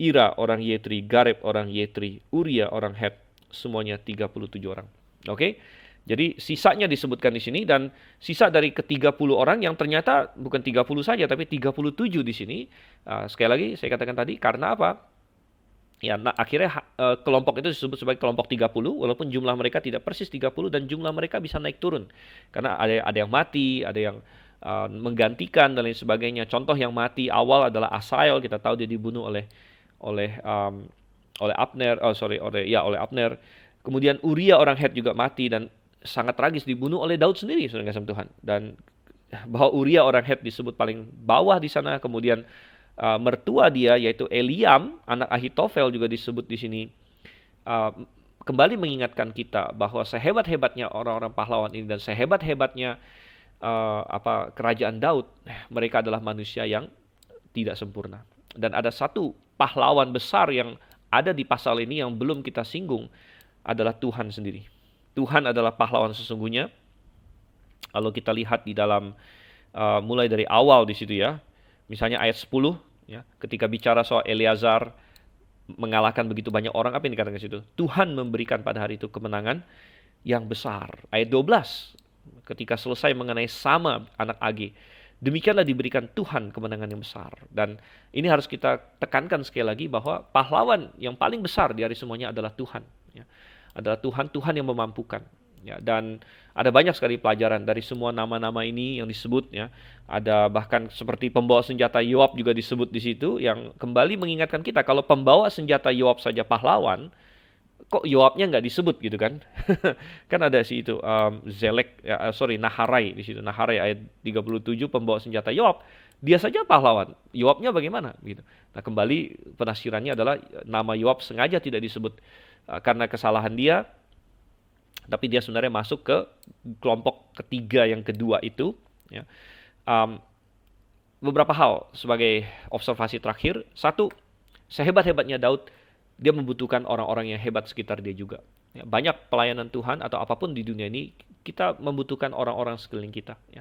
Ira orang Yetri, Gareb orang Yetri, Uria orang Het, semuanya 37 orang. Oke. Jadi sisanya disebutkan di sini, dan sisa dari ke-30 orang yang ternyata bukan 30 saja tapi 37 di sini. Sekali lagi saya katakan tadi, karena apa? Ya, nah akhirnya kelompok itu disebut sebagai kelompok 30, walaupun jumlah mereka tidak persis 30 dan jumlah mereka bisa naik turun. Karena ada yang mati, ada yang menggantikan dan lain sebagainya. Contoh yang mati awal adalah Asael, kita tahu dia dibunuh oleh Abner, oleh Abner. Kemudian Uria orang Het juga mati dan sangat tragis dibunuh oleh Daud sendiri, saudara kasih Tuhan. Dan bahwa Uria orang Het disebut paling bawah di sana, kemudian mertua dia yaitu Eliam anak Ahitofel juga disebut di sini. Kembali mengingatkan kita bahwa sehebat-hebatnya orang-orang pahlawan ini dan sehebat-hebatnya kerajaan Daud, mereka adalah manusia yang tidak sempurna. Dan ada satu pahlawan besar yang ada di pasal ini yang belum kita singgung, adalah Tuhan sendiri. Tuhan adalah pahlawan sesungguhnya. Kalau kita lihat di dalam mulai dari awal di situ ya. Misalnya ayat 10, ya, ketika bicara soal Eleazar mengalahkan begitu banyak orang, apa yang dikatakan di situ? Tuhan memberikan pada hari itu kemenangan yang besar. Ayat 12, ketika selesai mengenai Sama anak Age, demikianlah diberikan Tuhan kemenangan yang besar. Dan ini harus kita tekankan sekali lagi bahwa pahlawan yang paling besar di hari semuanya adalah Tuhan. Ya. Adalah Tuhan yang memampukan. Ya, dan ada banyak sekali pelajaran dari semua nama-nama ini yang disebut ya. Ada bahkan seperti pembawa senjata Yoab juga disebut di situ, yang kembali mengingatkan kita kalau pembawa senjata Yoab saja pahlawan, kok Yoabnya nggak disebut gitu kan? Kan ada sih itu Naharai di situ. Naharai ayat 37, pembawa senjata Yoab, dia saja pahlawan. Yoabnya bagaimana gitu. Nah, kembali penafsirannya adalah nama Yoab sengaja tidak disebut karena kesalahan dia. Tapi dia sebenarnya masuk ke kelompok ketiga yang kedua itu. Ya. Beberapa hal sebagai observasi terakhir. Satu, sehebat-hebatnya Daud, dia membutuhkan orang-orang yang hebat sekitar dia juga. Ya, banyak pelayanan Tuhan atau apapun di dunia ini, kita membutuhkan orang-orang sekeliling kita. Ya.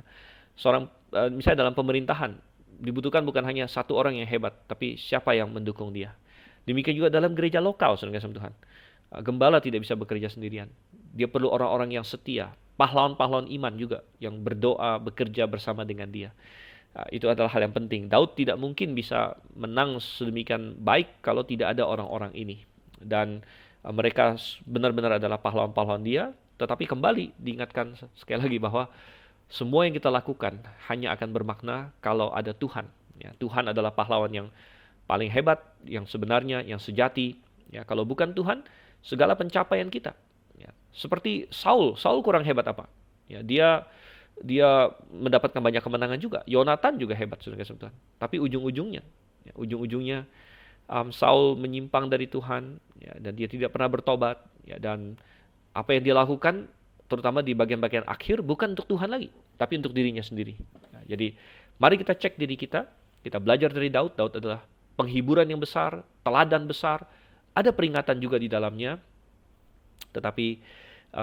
Misalnya dalam pemerintahan, dibutuhkan bukan hanya satu orang yang hebat, tapi siapa yang mendukung dia. Demikian juga dalam gereja lokal, saudara kasih Tuhan. Gembala tidak bisa bekerja sendirian. Dia perlu orang-orang yang setia, pahlawan-pahlawan iman juga yang berdoa, bekerja bersama dengan dia. Itu adalah hal yang penting. Daud tidak mungkin bisa menang sedemikian baik kalau tidak ada orang-orang ini. Dan mereka benar-benar adalah pahlawan-pahlawan dia, tetapi kembali diingatkan sekali lagi bahwa semua yang kita lakukan hanya akan bermakna kalau ada Tuhan. Ya, Tuhan adalah pahlawan yang paling hebat, yang sebenarnya, yang sejati. Ya, kalau bukan Tuhan, segala pencapaian kita. Ya, seperti Saul kurang hebat apa? Ya, dia mendapatkan banyak kemenangan juga. Yonatan juga hebat, saudara Tuhan. Tapi ujung-ujungnya, Saul menyimpang dari Tuhan, ya, dan dia tidak pernah bertobat. Ya, dan apa yang dia lakukan, terutama di bagian-bagian akhir, bukan untuk Tuhan lagi, tapi untuk dirinya sendiri. Nah, jadi, mari kita cek diri kita. Kita belajar dari Daud. Daud adalah penghiburan yang besar, teladan besar. Ada peringatan juga di dalamnya. Tetapi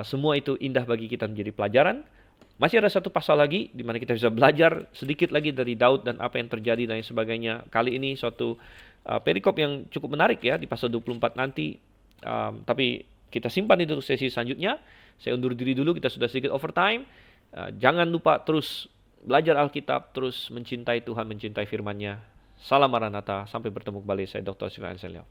semua itu indah bagi kita menjadi pelajaran. Masih ada satu pasal lagi di mana kita bisa belajar sedikit lagi dari Daud dan apa yang terjadi dan sebagainya. Kali ini suatu perikop yang cukup menarik ya di pasal 24 nanti. Tapi kita simpan itu untuk sesi selanjutnya. Saya undur diri dulu, kita sudah sedikit overtime. Jangan lupa terus belajar Alkitab, terus mencintai Tuhan, mencintai firman-Nya. Salam Maranatha, sampai bertemu kembali. Saya Dr. Silvan Anselio.